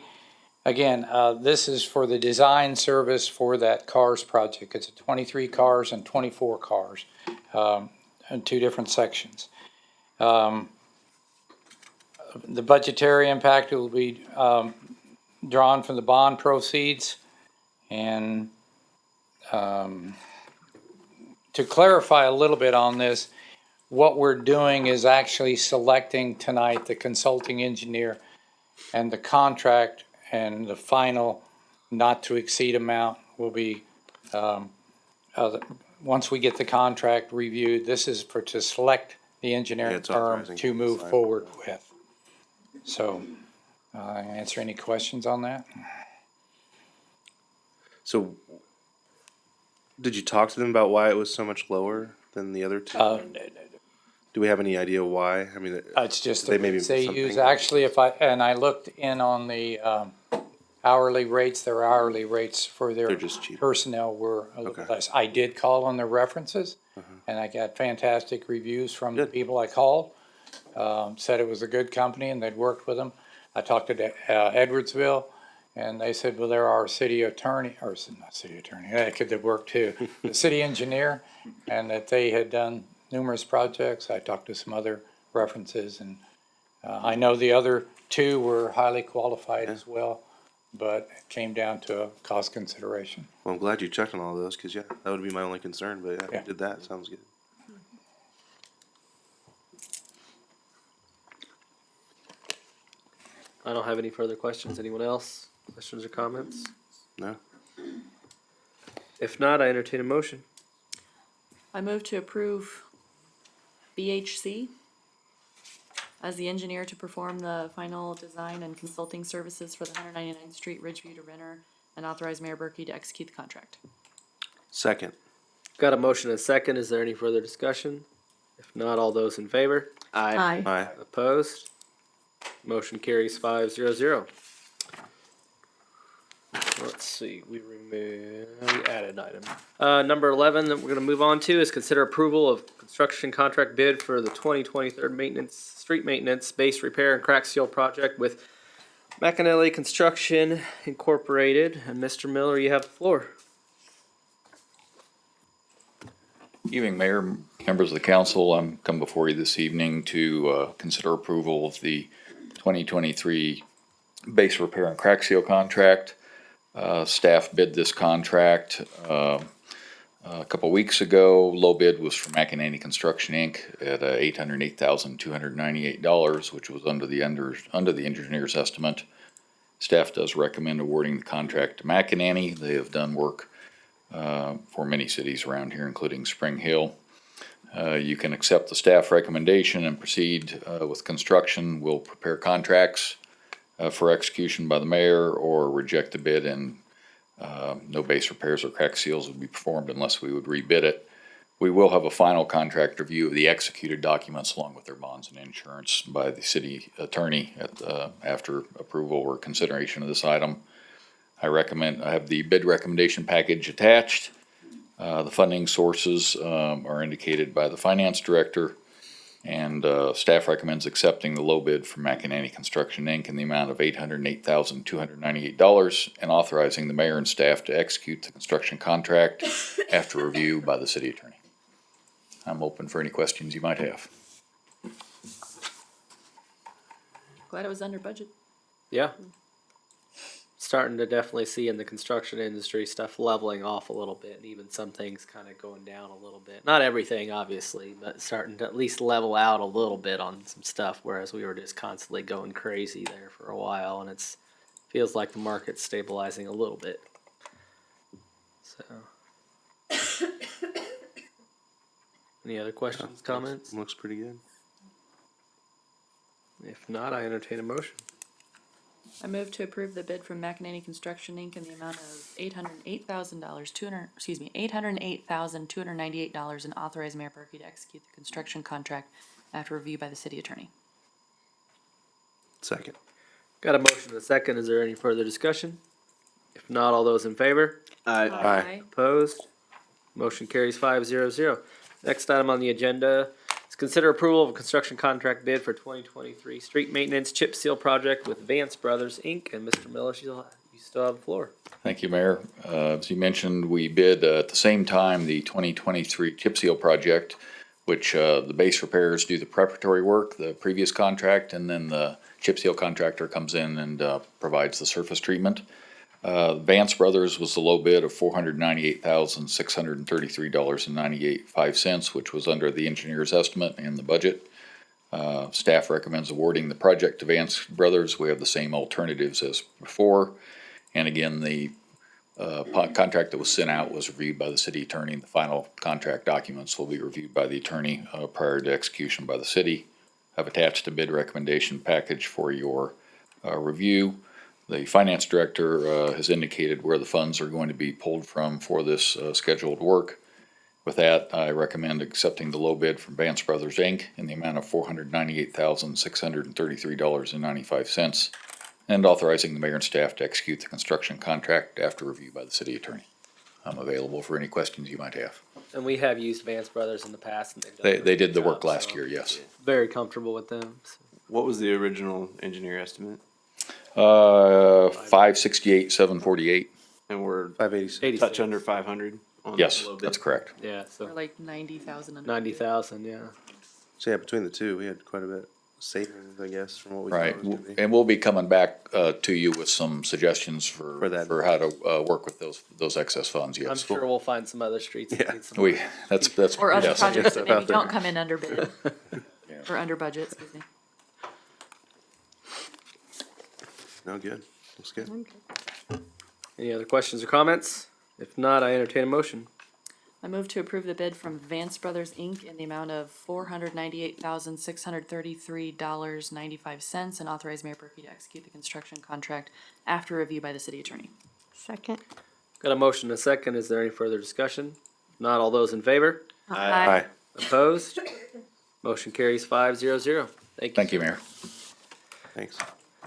again, this is for the design service for that CARS project. It's 23 cars and 24 cars in 2 different sections. The budgetary impact will be drawn from the bond proceeds. And to clarify a little bit on this, what we're doing is actually selecting tonight the consulting engineer and the contract, and the final not to exceed amount will be, once we get the contract reviewed, this is to select the engineering it's firm authorizing to move sign. forward with. So, answer any questions on that? So, did you talk to them about why it was so much lower than the other 2? Do we have any idea why? I mean, It's just they the maybe rates they something- use. Actually, I looked in on the hourly rates, their hourly rates for their They're just cheaper. personnel were a little Okay. less. I did call on their references, and I got fantastic reviews from the Good. people I called. Said it was a good company and they'd worked with them. I talked to Edwardsville, and they said, well, they're our city attorney, or not city attorney, they could have worked too, the city engineer, and that they had done numerous projects. I talked to some other references, and I know the other 2 were highly qualified as well, but it came down to a cost consideration. Well, I'm glad you checked on all those, because, yeah, that would be my only concern, but yeah, if Yeah. you did that, sounds good. I don't have any further questions. Anyone else? Questions or comments? No? If not, I entertain a motion. I move to approve BHC as the engineer to perform the final design and consulting services for the 199th Street Ridgeview to Renner, and authorize Mayor Berkey to execute the contract. Second. Got a motion and a second. Is there any further discussion? If not, all those in favor? Aye. Aye. Opposed? Motion carries 5-0. Let's see, we added item. Number 11 that we're gonna move on to is consider approval of construction contract bid for the 2023 street maintenance, base repair and crack seal project with McAnally Construction Incorporated. And Mr. Miller, you have the floor. Evening, Mayor, members of the council. I'm come before you this evening to consider approval of the 2023 base repair and crack seal contract. Staff bid this contract a couple weeks ago. Low bid was from McAnany Construction Inc. at $808,298, which was under the engineer's estimate. Staff does recommend awarding the contract to McAnany. They have done work for many cities around here, including Spring Hill. You can accept the staff recommendation and proceed with construction. We'll prepare contracts for execution by the mayor, or reject the bid and no base repairs or crack seals would be performed unless we would rebid it. We will have a final contract review of the executed documents along with their bonds and insurance by the city attorney after approval or consideration of this item. I have the bid recommendation package attached. The funding sources are indicated by the finance director, and staff recommends accepting the low bid from McEnany Construction Inc. in the amount of $808,298 and authorizing the mayor and staff to execute the construction contract after review by the city attorney. I'm open for any questions you might have. Glad it was under budget. Yeah. Starting to definitely see in the construction industry stuff leveling off a little bit, and even some things kind of going down a little bit. Not everything, obviously, but starting to at least level out a little bit on some stuff, whereas we were just constantly going crazy there for a while, and it's feels like the market's stabilizing a little bit. So, any other questions, comments? Looks pretty good. If not, I entertain a motion. I move to approve the bid from McEnany Construction Inc. in the amount of $808,298 and authorize Mayor Berkey to execute the construction contract after review by the city attorney. Second. Got a motion and a second. Is there any further discussion? If not, all those in favor? Aye. Opposed? Motion carries 5-0-0. Next item on the agenda is consider approval of a construction contract bid for 2023 street maintenance chip seal project with Vance Brothers, Inc. And Mr. Miller, you still have the floor. Thank you, Mayor. As you mentioned, we bid at the same time the 2023 chip seal project, which the base repairs do the preparatory work, the previous contract, and then the chip seal contractor comes in and provides the surface treatment. Vance Brothers was the low bid of $498,633.98, which was under the engineer's estimate and the budget. Staff recommends awarding the project to Vance Brothers. We have the same alternatives as before. And again, the contract that was sent out was reviewed by the city attorney. The final contract documents will be reviewed by the attorney prior to execution by the city. I've attached a bid recommendation package for your review. The finance director has indicated where the funds are going to be pulled from for this scheduled work. With that, I recommend accepting the low bid from Vance Brothers, Inc. in the amount of $498,633.95 and authorizing the mayor and staff to execute the construction contract after review by the city attorney. I'm available for any questions you might have. And we have used Vance Brothers in the past, and They did the work job, last so year, yes. Very comfortable with them. So. What was the original engineer estimate? 568,748. And we're 586. touch under 500 on Yes, the low bid? that's correct. Yeah, Or so like 90,000 under. 90,000, yeah. So yeah, between the two, we had quite a bit of savings, I guess, from what we Right, thought it was gonna be. and we'll be coming back to you with some suggestions For that. for how to work with those excess funds, yes. I'm sure we'll find some other streets that Yeah. need some. That's. Or other yes. projects that Out maybe there. don't come in under bid, or under budget, excuse me. No, good. Looks good. Any other questions or comments? If not, I entertain a motion. I move to approve the bid from Vance Brothers, Inc. in the amount of $498,633.95 and authorize Mayor Berkey to execute the construction contract after review by the city attorney. Second. Got a motion and a second. Is there any further discussion? If not, all those in favor? Aye. Opposed? Motion carries 5-0-0. Thank you. Thank you, Mayor. Thanks.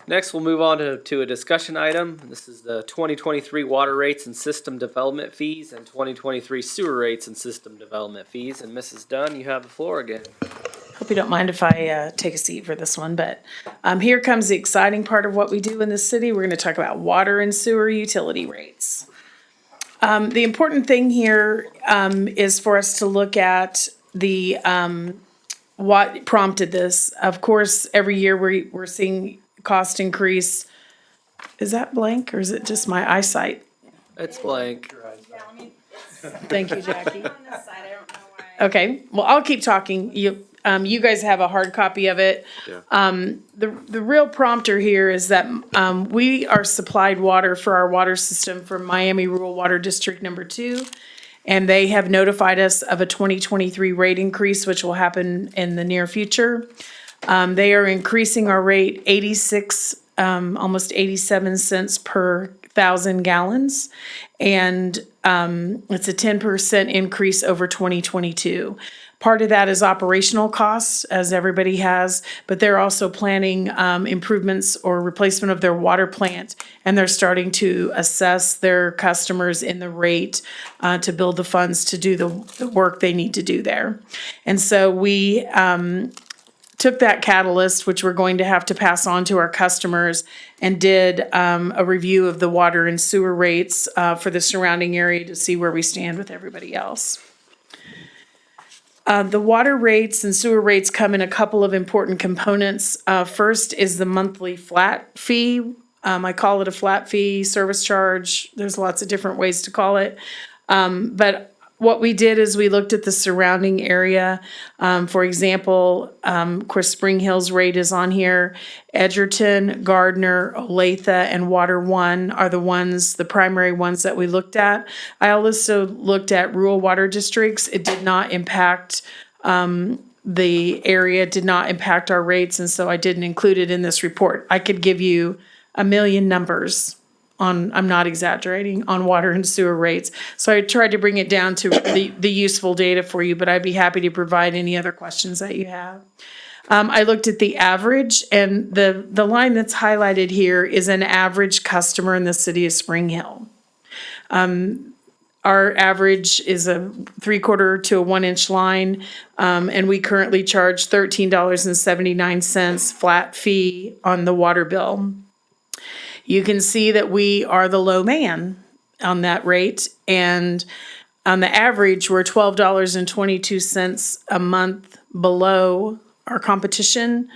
Next, we'll move on to a discussion item. This is the 2023 water rates and system development fees and 2023 sewer rates and system development fees. And Mrs. Dunn, you have the floor again. Hope you don't mind if I take a seat for this one, but here comes the exciting part of what we do in the city. We're going to talk about water and sewer utility rates. The important thing here is for us to look at the what prompted this. Of course, every year we're seeing cost increase. Is that blank or is it just my eyesight? It's blank. Thank you, Jackie. Okay, well, I'll keep talking. You guys have a hard copy of it. Yeah. The real prompter here is that we are supplied water for our water system from Miami Rural Water District Number 2. And they have notified us of a 2023 rate increase, which will happen in the near future. They are increasing our rate 86 almost 87 cents per 1,000 gallons. And it's a 10% increase over 2022. Part of that is operational costs, as everybody has, but they're also planning improvements or replacement of their water plant, and they're starting to assess their customers in the rate to build the funds to do the work they need to do there. And so we took that catalyst, which we're going to have to pass on to our customers, and did a review of the water and sewer rates for the surrounding area to see where we stand with everybody else. The water rates and sewer rates come in a couple of important components. First is the monthly flat fee. I call it a flat fee, service charge. There's lots of different ways to call it. But what we did is we looked at the surrounding area. For example, of course, Spring Hill's rate is on here. Edgerton, Gardner, Olathe, and Water One are the primary ones that we looked at. I also looked at rural water districts. It did not impact the area, did not impact our rates, and so I didn't include it in this report. I could give you a million numbers on, I'm not exaggerating, on water and sewer rates. So I tried to bring it down to the useful data for you, but I'd be happy to provide any other questions that you have. I looked at the average, and the line that's highlighted here is an average customer in the city of Spring Hill. Our average is a 3/4 to a 1-inch line, and we currently charge $13.79 flat fee on the water bill. You can see that we are the low man on that rate, and on the average, we're $12.22 a month below our competition.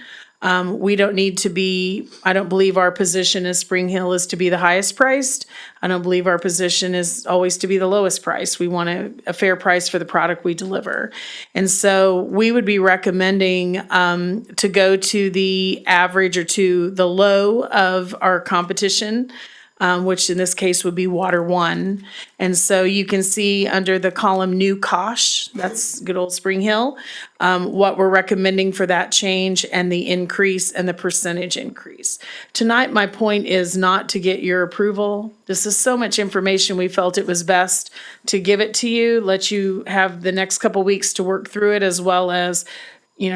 We don't need to be, I don't believe our position as Spring Hill is to be the highest priced. I don't believe our position is always to be the lowest price. We want a fair price for the product we deliver. And so we would be recommending to go to the average or to the low of our competition, which in this case would be Water One. And so you can see under the column New Kosh, that's good old Spring Hill, what we're recommending for that change and the increase and the percentage increase. Tonight, my point is not to get your approval. This is so much information, we felt it was best to give it to you, let you have the next couple weeks to work through it, as well as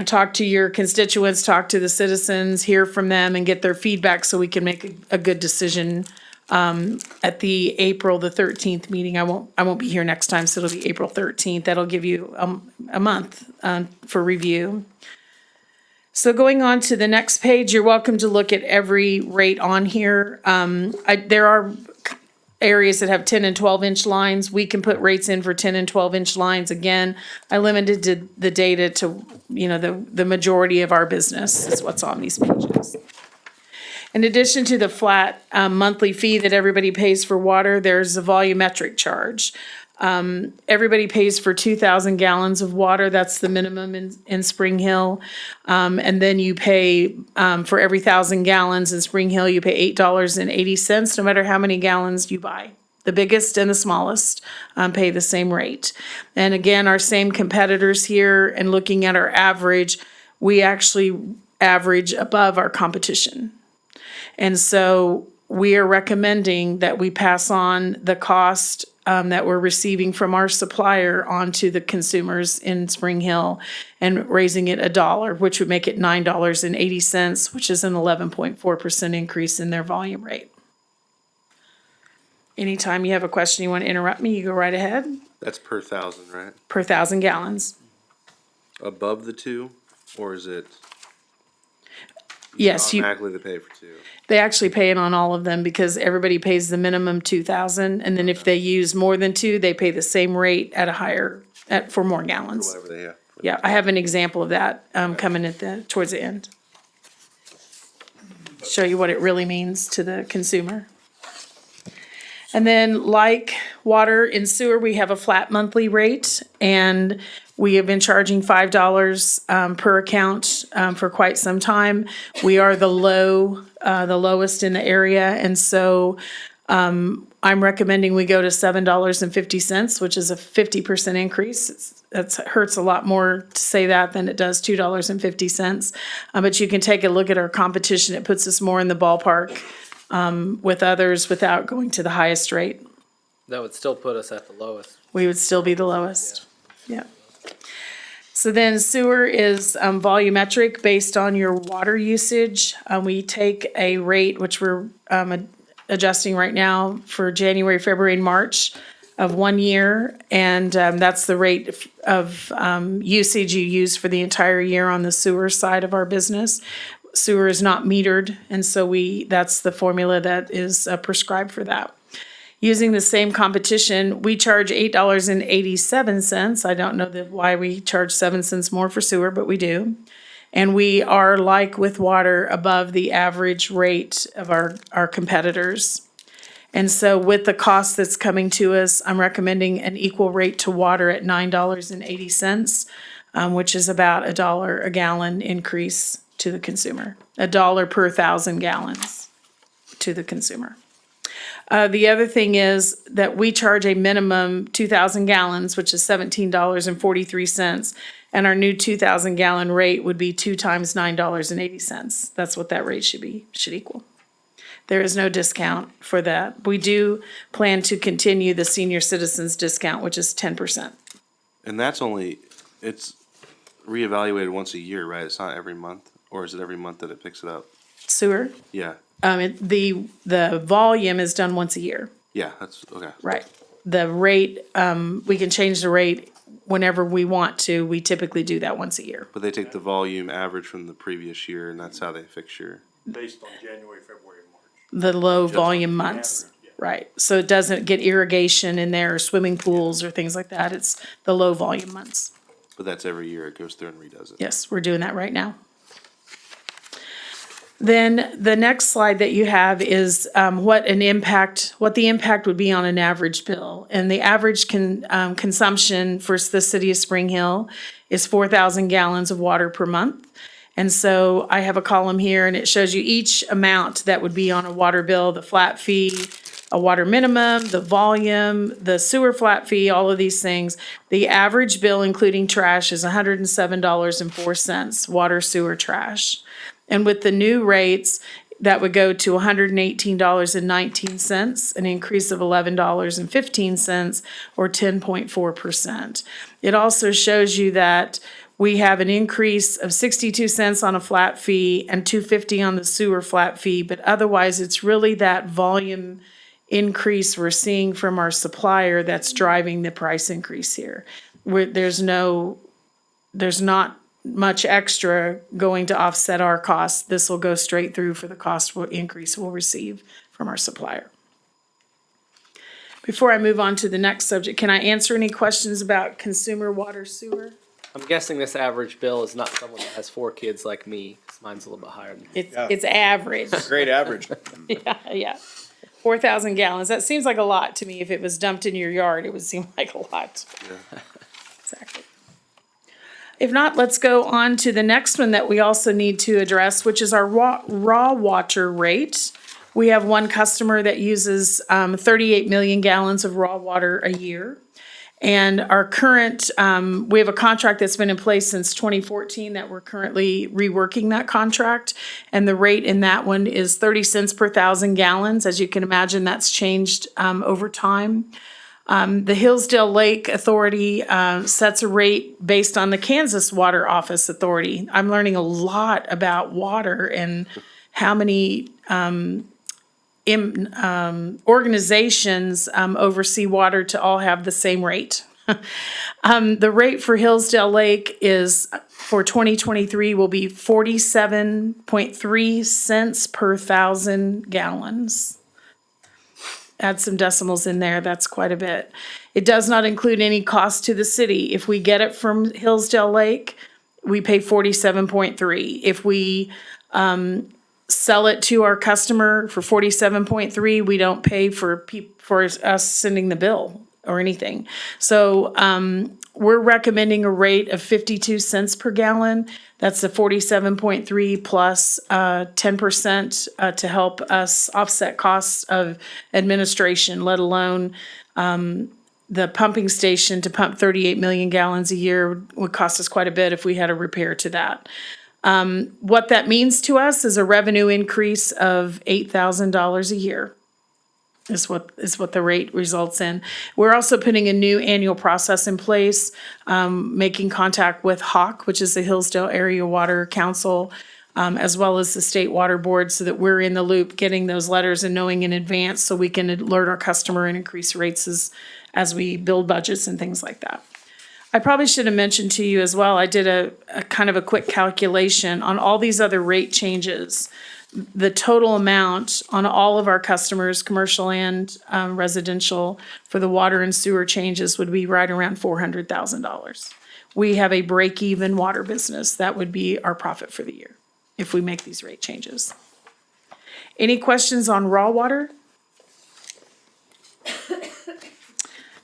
talk to your constituents, talk to the citizens, hear from them, and get their feedback so we can make a good decision at the April the 13th meeting. I won't be here next time, so it'll be April 13th. That'll give you a month for review. So going on to the next page, you're welcome to look at every rate on here. There are areas that have 10 and 12-inch lines. We can put rates in for 10 and 12-inch lines. Again, I limited the data to, the majority of our business is what's on these pages. In addition to the flat monthly fee that everybody pays for water, there's a volumetric charge. Everybody pays for 2,000 gallons of water. That's the minimum in Spring Hill. And then you pay for every 1,000 gallons in Spring Hill, you pay $8.80 no matter how many gallons you buy. The biggest and the smallest pay the same rate. And again, our same competitors here, and looking at our average, we actually average above our competition. And so we are recommending that we pass on the cost that we're receiving from our supplier onto the consumers in Spring Hill, and raising it $1, which would make it $9.80, which is an 11.4% increase in their volume rate. Anytime you have a question you want to interrupt me, you go right ahead. That's per 1,000, right? Per 1,000 gallons. Above the 2, or is it? Yes, Automatically they pay for 2. They actually pay it on all of them because everybody pays the minimum 2,000, and then if they use more than 2, they pay the same rate at for more gallons. Whatever they have. Yeah, I have an example of that coming towards the end. Show you what it really means to the consumer. And then, like water and sewer, we have a flat monthly rate, and we have been charging $5 per account for quite some time. We are the lowest in the area, and so I'm recommending we go to $7.50, which is a 50% increase. It hurts a lot more to say that than it does $2.50. But you can take a look at our competition. It puts us more in the ballpark with others without going to the highest rate. That would still put us at the lowest. We would still be the lowest. Yeah. So then sewer is volumetric based on your water usage. We take a rate, which we're adjusting right now for January, February, and March of 1 year. And that's the rate of usage you use for the entire year on the sewer side of our business. Sewer is not metered, and so that's the formula that is prescribed for that. Using the same competition, we charge $8.87. I don't know why we charge 7 cents more for sewer, but we do. And we are, like with water, above the average rate of our competitors. And so with the cost that's coming to us, I'm recommending an equal rate to water at $9.80, which is about $1 a gallon increase to the consumer. $1 per 1,000 gallons to the consumer. The other thing is that we charge a minimum 2,000 gallons, which is $17.43, and our new 2,000 gallon rate would be 2 times $9.80. That's what that rate should equal. There is no discount for that. We do plan to continue the senior citizens discount, which is 10%. And it's reevaluated once a year, right? It's not every month, or is it every month that it picks it up? Sewer, Yeah, the volume is done once a year. yeah, that's, okay. Right. The rate, we can change the rate whenever we want to. We typically do that once a year. But they take the volume average from the previous year, and that's how they fix your. Based on January, February, and March. The low volume months. Right. So it doesn't get irrigation in there or swimming pools or things like that. It's the low volume months. But that's every year it goes through and redoes it. Yes, we're doing that right now. Then the next slide that you have is what the impact would be on an average bill. And the average consumption for the city of Spring Hill is 4,000 gallons of water per month. And so I have a column here and it shows you each amount that would be on a water bill, the flat fee, a water minimum, the volume, the sewer flat fee, all of these things. The average bill, including trash, is $107.04, water, sewer, trash. And with the new rates, that would go to $118.19, an increase of $11.15, or 10.4%. It also shows you that we have an increase of 62 cents on a flat fee and $2.50 on the sewer flat fee, but otherwise it's really that volume increase we're seeing from our supplier that's driving the price increase here. There's not much extra going to offset our costs. This will go straight through for the cost increase we'll receive from our supplier. Before I move on to the next subject, can I answer any questions about consumer water sewer? I'm guessing this average bill is not someone that has 4 kids like me, 'cause mine's a little bit higher than It's average. Great average. Yeah. 4,000 gallons. That seems like a lot to me. If it was dumped in your yard, it would seem like a lot. Yeah. Exactly. If not, let's go on to the next one that we also need to address, which is our raw water rate. We have one customer that uses 38 million gallons of raw water a year. And our current, we have a contract that's been in place since 2014 that we're currently reworking that contract. And the rate in that one is 30 cents per 1,000 gallons. As you can imagine, that's changed over time. The Hillsdale Lake Authority sets a rate based on the Kansas Water Office Authority. I'm learning a lot about water and how many organizations oversee water to all have the same rate. The rate for Hillsdale Lake is for 2023 will be 47.3 cents per 1,000 gallons. Add some decimals in there, that's quite a bit. It does not include any cost to the city. If we get it from Hillsdale Lake, we pay 47.3. If we sell it to our customer for 47.3, we don't pay for us sending the bill or anything. So, we're recommending a rate of 52 cents per gallon. That's the 47.3 plus 10% to help us offset costs of administration, let alone the pumping station to pump 38 million gallons a year would cost us quite a bit if we had a repair to that. What that means to us is a revenue increase of $8,000 a year. Is what the rate results in. We're also putting a new annual process in place, making contact with HAWK, which is the Hillsdale Area Water Council, as well as the State Water Board, so that we're in the loop, getting those letters and knowing in advance so we can alert our customer and increase rates as we build budgets and things like that. I probably should have mentioned to you as well, I did a kind of a quick calculation on all these other rate changes. The total amount on all of our customers, commercial and residential, for the water and sewer changes would be right around $400,000. We have a break-even water business. That would be our profit for the year if we make these rate changes. Any questions on raw water?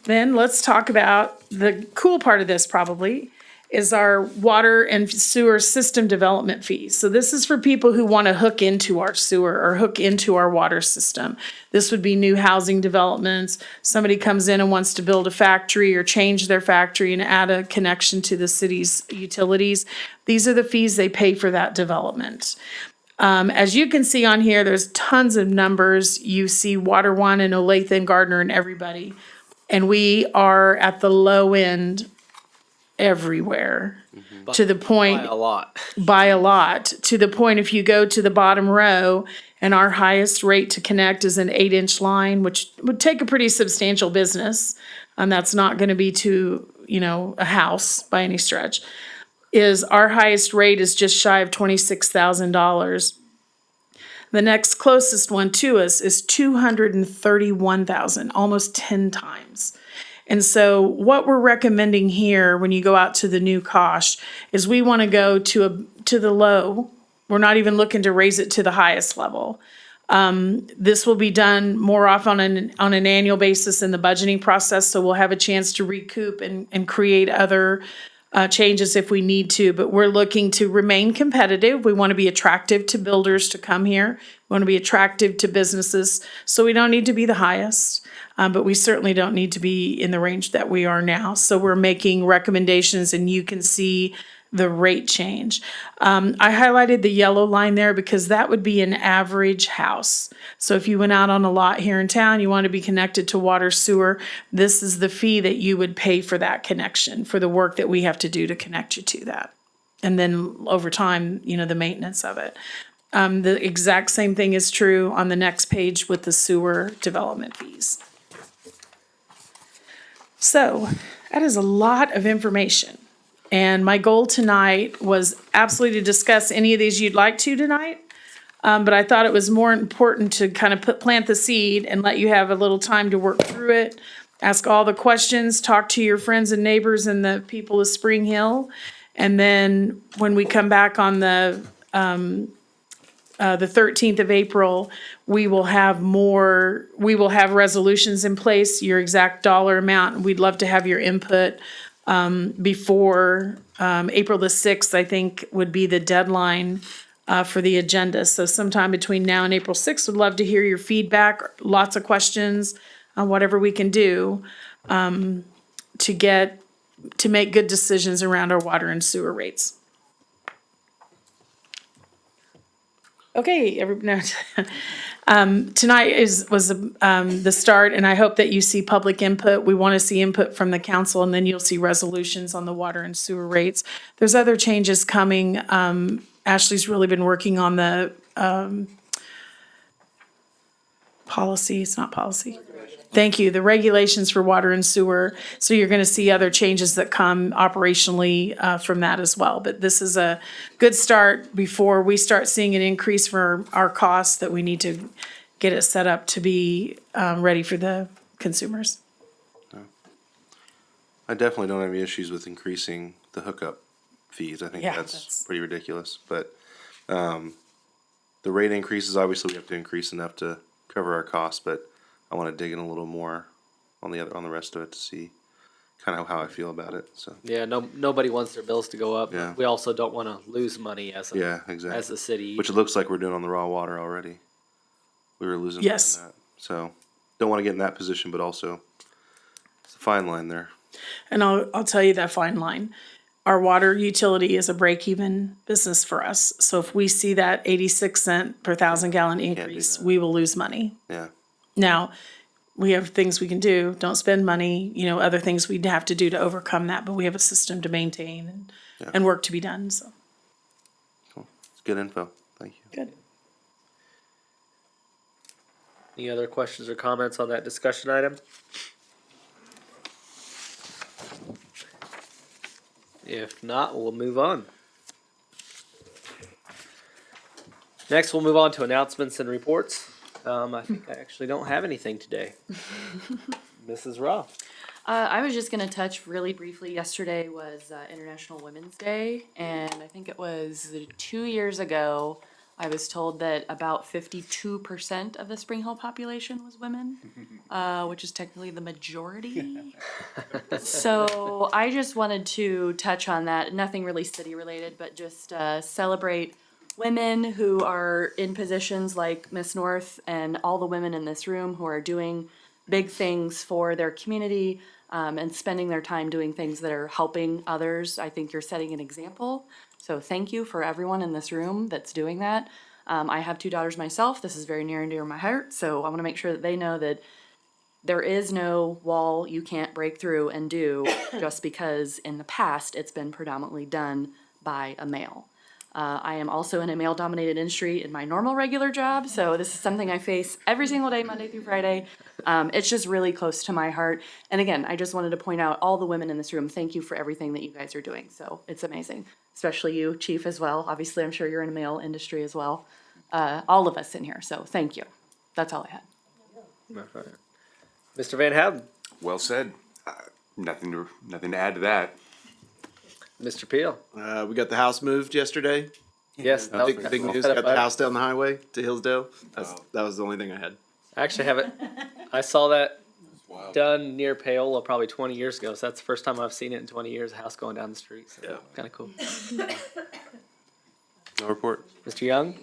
Then let's talk about the cool part of this probably is our water and sewer system development fees. So this is for people who want to hook into our sewer or hook into our water system. This would be new housing developments. Somebody comes in and wants to build a factory or change their factory and add a connection to the city's utilities. These are the fees they pay for that development. As you can see on here, there's tons of numbers. You see Water One and Olathe and Gardner and everybody. And we are at the low end everywhere, to the point by a lot, to the point if you go to the bottom row and our highest rate to connect is an 8-inch line, which would take a pretty substantial business, and that's not going to be to a house by any stretch, is our highest rate is just shy of $26,000. The next closest one to us is $231,000, almost 10 times. And so what we're recommending here when you go out to the new cost is we want to go to the low. We're not even looking to raise it to the highest level. This will be done more often on an annual basis in the budgeting process, so we'll have a chance to recoup and create other changes if we need to. But we're looking to remain competitive. We want to be attractive to builders to come here. We want to be attractive to businesses. So we don't need to be the highest. But we certainly don't need to be in the range that we are now. So we're making recommendations and you can see the rate change. I highlighted the yellow line there because that would be an average house. So if you went out on a lot here in town, you want to be connected to water, sewer, this is the fee that you would pay for that connection, for the work that we have to do to connect you to that. And then over time, the maintenance of it. The exact same thing is true on the next page with the sewer development fees. So that is a lot of information. And my goal tonight was absolutely to discuss any of these you'd like to tonight. But I thought it was more important to kind of plant the seed and let you have a little time to work through it, ask all the questions, talk to your friends and neighbors and the people of Spring Hill. And then when we come back on the 13th of April, we will have resolutions in place, your exact dollar amount. We'd love to have your input before April the 6th, I think, would be the deadline for the agenda. So sometime between now and April 6th, would love to hear your feedback, lots of questions on whatever we can do to make good decisions around our water and sewer rates. Okay, tonight was the start, and I hope that you see public input. We want to see input from the council, and then you'll see resolutions on the water and sewer rates. There's other changes coming. Ashley's really been working on the policy. It's not policy. Thank you. The regulations for water and sewer. So you're going to see other changes that come operationally from that as well. But this is a good start before we start seeing an increase for our costs that we need to get it set up to be ready for the consumers. I definitely don't have any issues with increasing the hookup fees. I think Yeah, that's pretty ridiculous. But the rate increases, obviously we have to increase enough to cover our costs, but I want to dig in a little more on the rest of it to see kind of how I feel about it. So Yeah, nobody wants their bills to go up. Yeah. We also don't want to lose money as a, yeah, exactly. as a city. Which it looks like we're doing on the raw water already. We were losing Yes. on that. So don't want to get in that position, but also it's a fine line there. And I'll tell you that fine line. Our water utility is a break-even business for us. So if we see that 86 cent per 1,000 gallon increase, we will lose money. Yeah. Now, we have things we can do. Don't spend money, other things we'd have to do to overcome that, but we have a system to maintain and work to be done, so. Cool. It's good info. Thank you. Good. Any other questions or comments on that discussion item? If not, we'll move on. Next, we'll move on to announcements and reports. I think I actually don't have anything today. Mrs. Roth. I was just gonna touch really briefly. Yesterday was International Women's Day, and I think it was 2 years ago. I was told that about 52% of the Spring Hill population was women, which is technically the majority. So I just wanted to touch on that. Nothing really city related, but just celebrate women who are in positions like Miss North and all the women in this room who are doing big things for their community and spending their time doing things that are helping others. I think you're setting an example. So thank you for everyone in this room that's doing that. I have 2 daughters myself. This is very near and dear to my heart. So I want to make sure that they know that there is no wall you can't break through and do just because in the past it's been predominantly done by a male. I am also in a male-dominated industry in my normal regular job, so this is something I face every single day, Monday through Friday. It's just really close to my heart. And again, I just wanted to point out all the women in this room, thank you for everything that you guys are doing. So it's amazing, especially you, Chief, as well. Obviously, I'm sure you're in a male industry as well. All of us in here, so thank you. That's all I had. Mr. Van Houten. Well said. Nothing to add to that. Mr. Peel. We got the house moved yesterday. Yes. that was Big news, set got up the by- house down the highway to Hillsdale. That was the only thing I had. I actually haven't. I saw that done near Paola probably 20 years ago. So that's the first time I've seen it in 20 years. A house going down the street. So Yeah. kind of cool. No report. Mr. Young.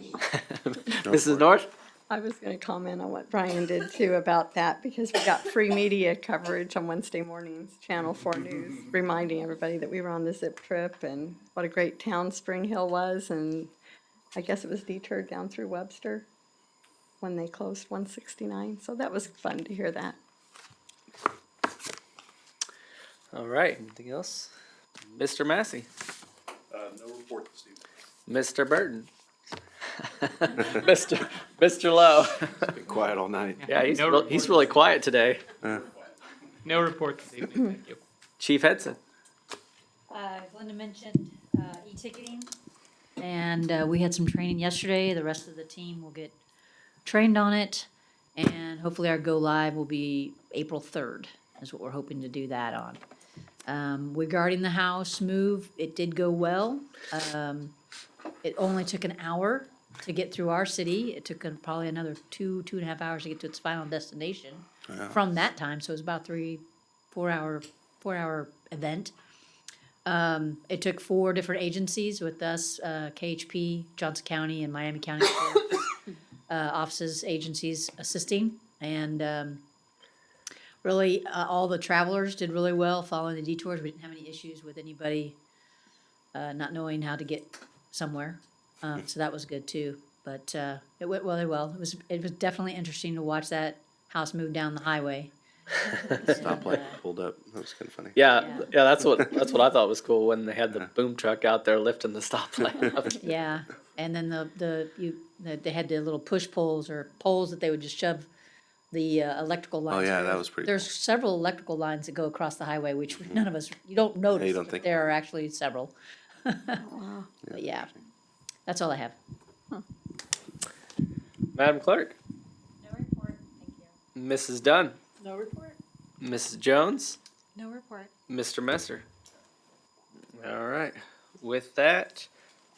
Mrs. North. I was gonna comment on what Brian did too about that, because we got free media coverage on Wednesday mornings, Channel 4 News, reminding everybody that we were on the zip trip and what a great town Spring Hill was, and I guess it was detoured down through Webster when they closed 169, so that was fun to hear that. All right. Anything else? Mr. Massey. No report this evening. Mr. Burton. Mr. Lowe. Been quiet all night. Yeah, he's really quiet today. No report this evening, thank you. Chief Henson. Glenda mentioned e-ticketing, and we had some training yesterday. The rest of the team will get trained on it, and hopefully our go live will be April 3rd is what we're hoping to do that on. Regarding the house move, it did go well. It only took an hour to get through our city. It took probably another 2.5 hours to get to its final destination from that time. So it was about 4 hour event. It took 4 different agencies with us, KHP, Johnson County, and Miami County offices, agencies assisting. And really, all the travelers did really well following the detours. We didn't have any issues with anybody not knowing how to get somewhere. So that was good too. But it went really well. It was definitely interesting to watch that house move down the highway. Stoplight pulled up. That was kind of funny. Yeah, that's what I thought was cool when they had the boom truck out there lifting the stoplight up. Yeah, and then they had the little push poles or poles that they would just shove the electrical lines. Oh yeah, through. that was pretty. There's several electrical lines that go across the highway, which none of us, you don't notice. you don't but think. there are actually several. Wow. But yeah, that's all I have. Madam Clerk. No report, thank you. Mrs. Dunn. No report. Mrs. Jones. No report. Mr. Messer. All right. With that,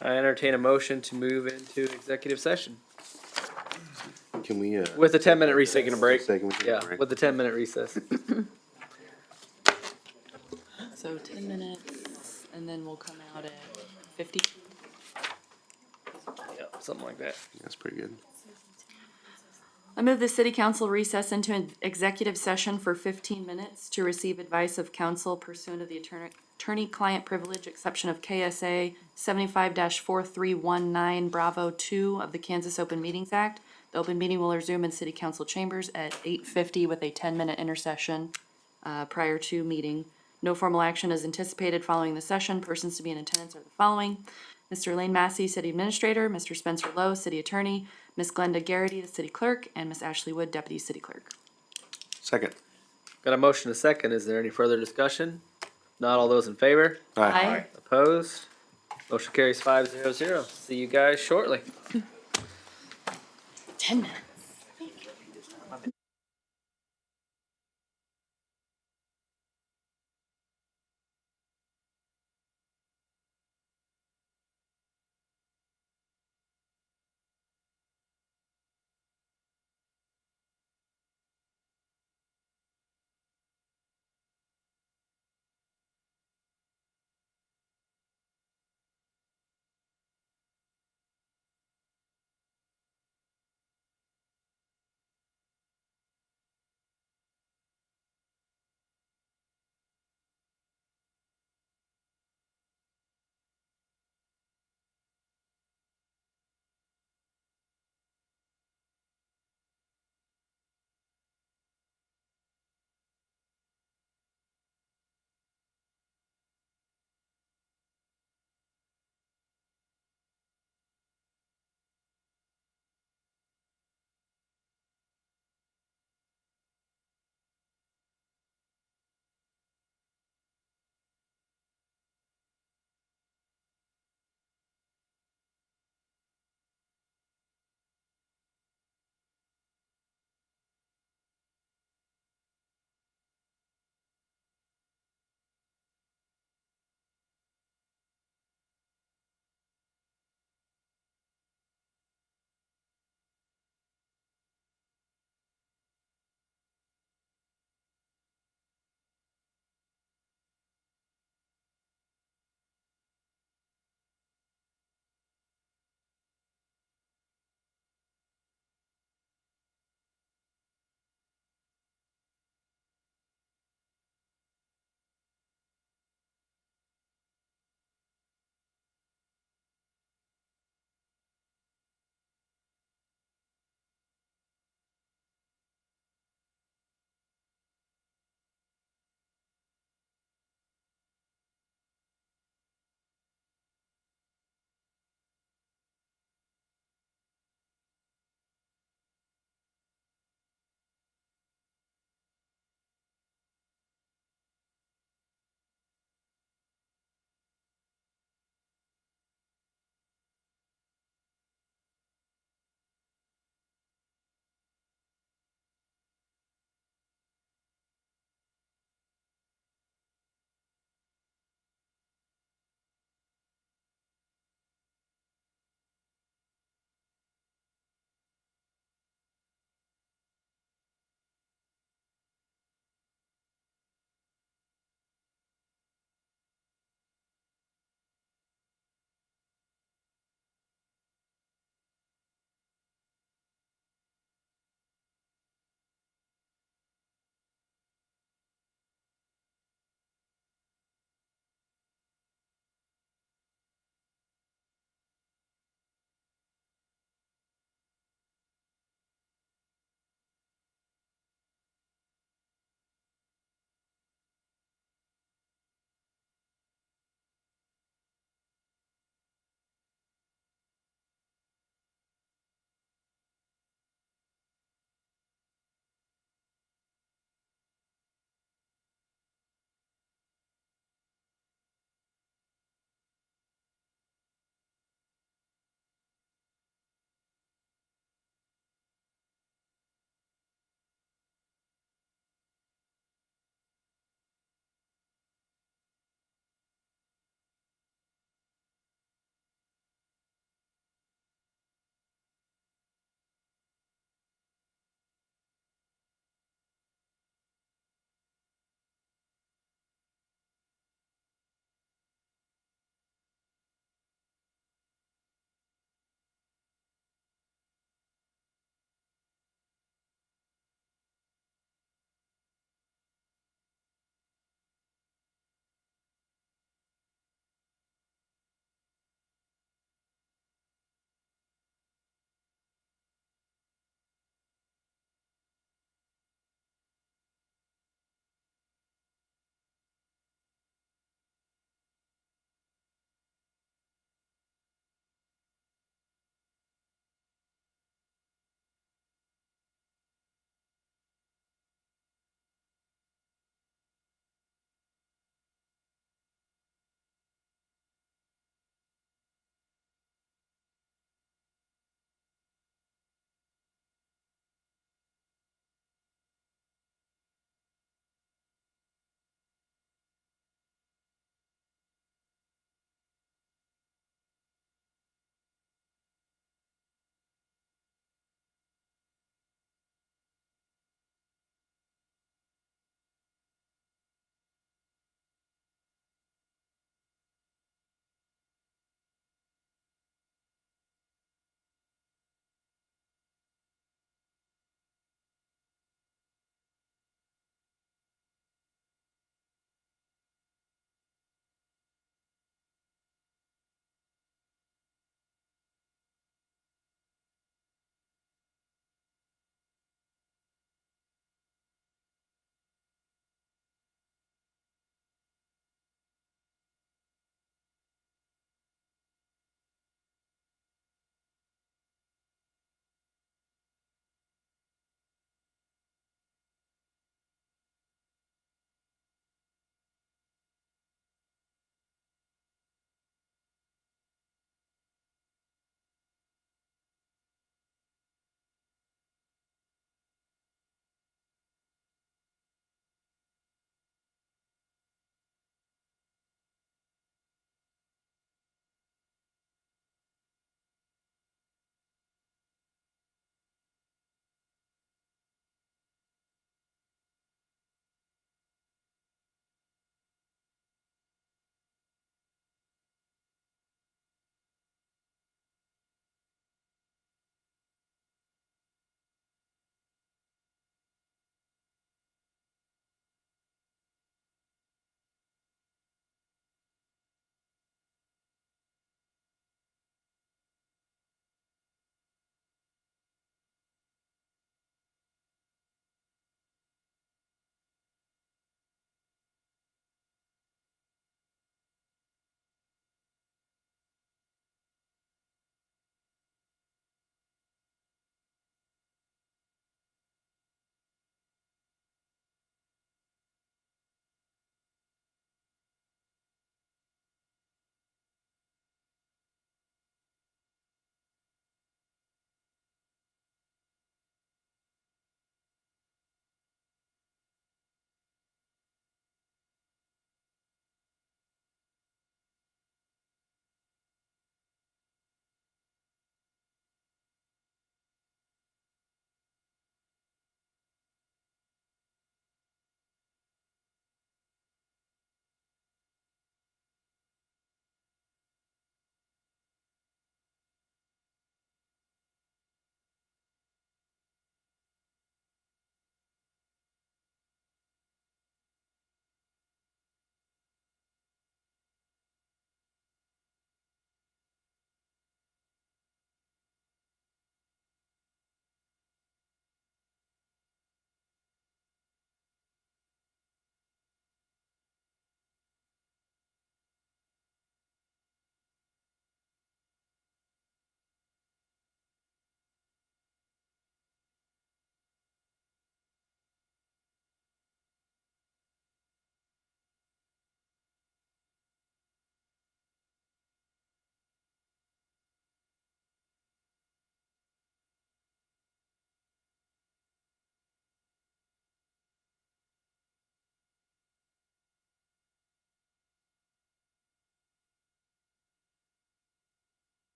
I entertain a motion to move into executive session Can we? with a 10-minute recess. Taking a break. Yeah, with a 10-minute recess. so 10 minutes, and then we'll come out at 50. Yeah, something like that. That's pretty good. I move the city council recess into an executive session for 15 minutes to receive advice of counsel pursuant to the attorney-client privilege exception of KSA 75-4319 Bravo 2 of the Kansas Open Meetings Act. The open meeting will resume in city council chambers at 8:50 with a 10-minute intercession prior to meeting. No formal action is anticipated following the session. Persons to be in attendance are the following: Mr. Lane Massey, City Administrator; Mr. Spencer Lowe, City Attorney; Ms. Glenda Garrity, the City Clerk; and Ms. Ashley Wood, Deputy City Clerk. Second. Got a motion and a second. Is there any further discussion? Not all those in favor? Aye. Opposed? Motion carries 5-0. See you guys shortly. 10 minutes.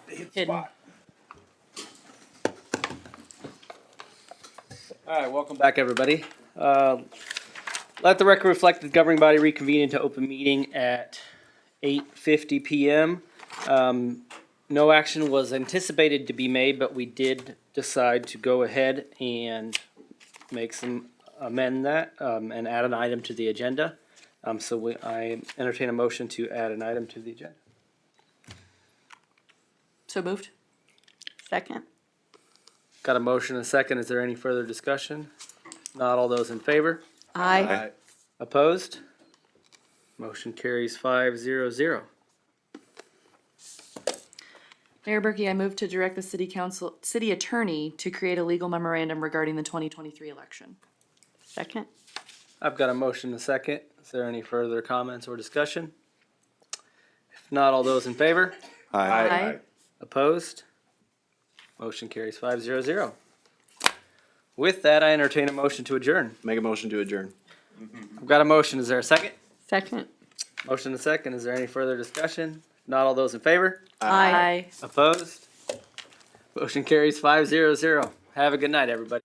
Hidden. All right, welcome back, everybody. Let the record reflect the governing body reconvene into open meeting at 8:50 p.m. No action was anticipated to be made, but we did decide to go ahead and amend that and add an item to the agenda. I entertain a motion to add an item to the agenda. So moved. Second. Got a motion and a second. Is there any further discussion? Not all those in favor? Aye. Opposed? Motion carries 5-0-0. Mayor Berkey, I move to direct the city attorney to create a legal memorandum regarding the 2023 election. Second. I've got a motion and a second. Is there any further comments or discussion? If not, all those in favor? Aye. Opposed? Motion carries 5-0-0. With that, I entertain a motion to adjourn. Make a motion to adjourn. I've got a motion. Is there a second? Second. Motion and a second. Is there any further discussion? If not, all those in favor? Aye. Opposed? Motion carries 5-0-0. Have a good night, everybody.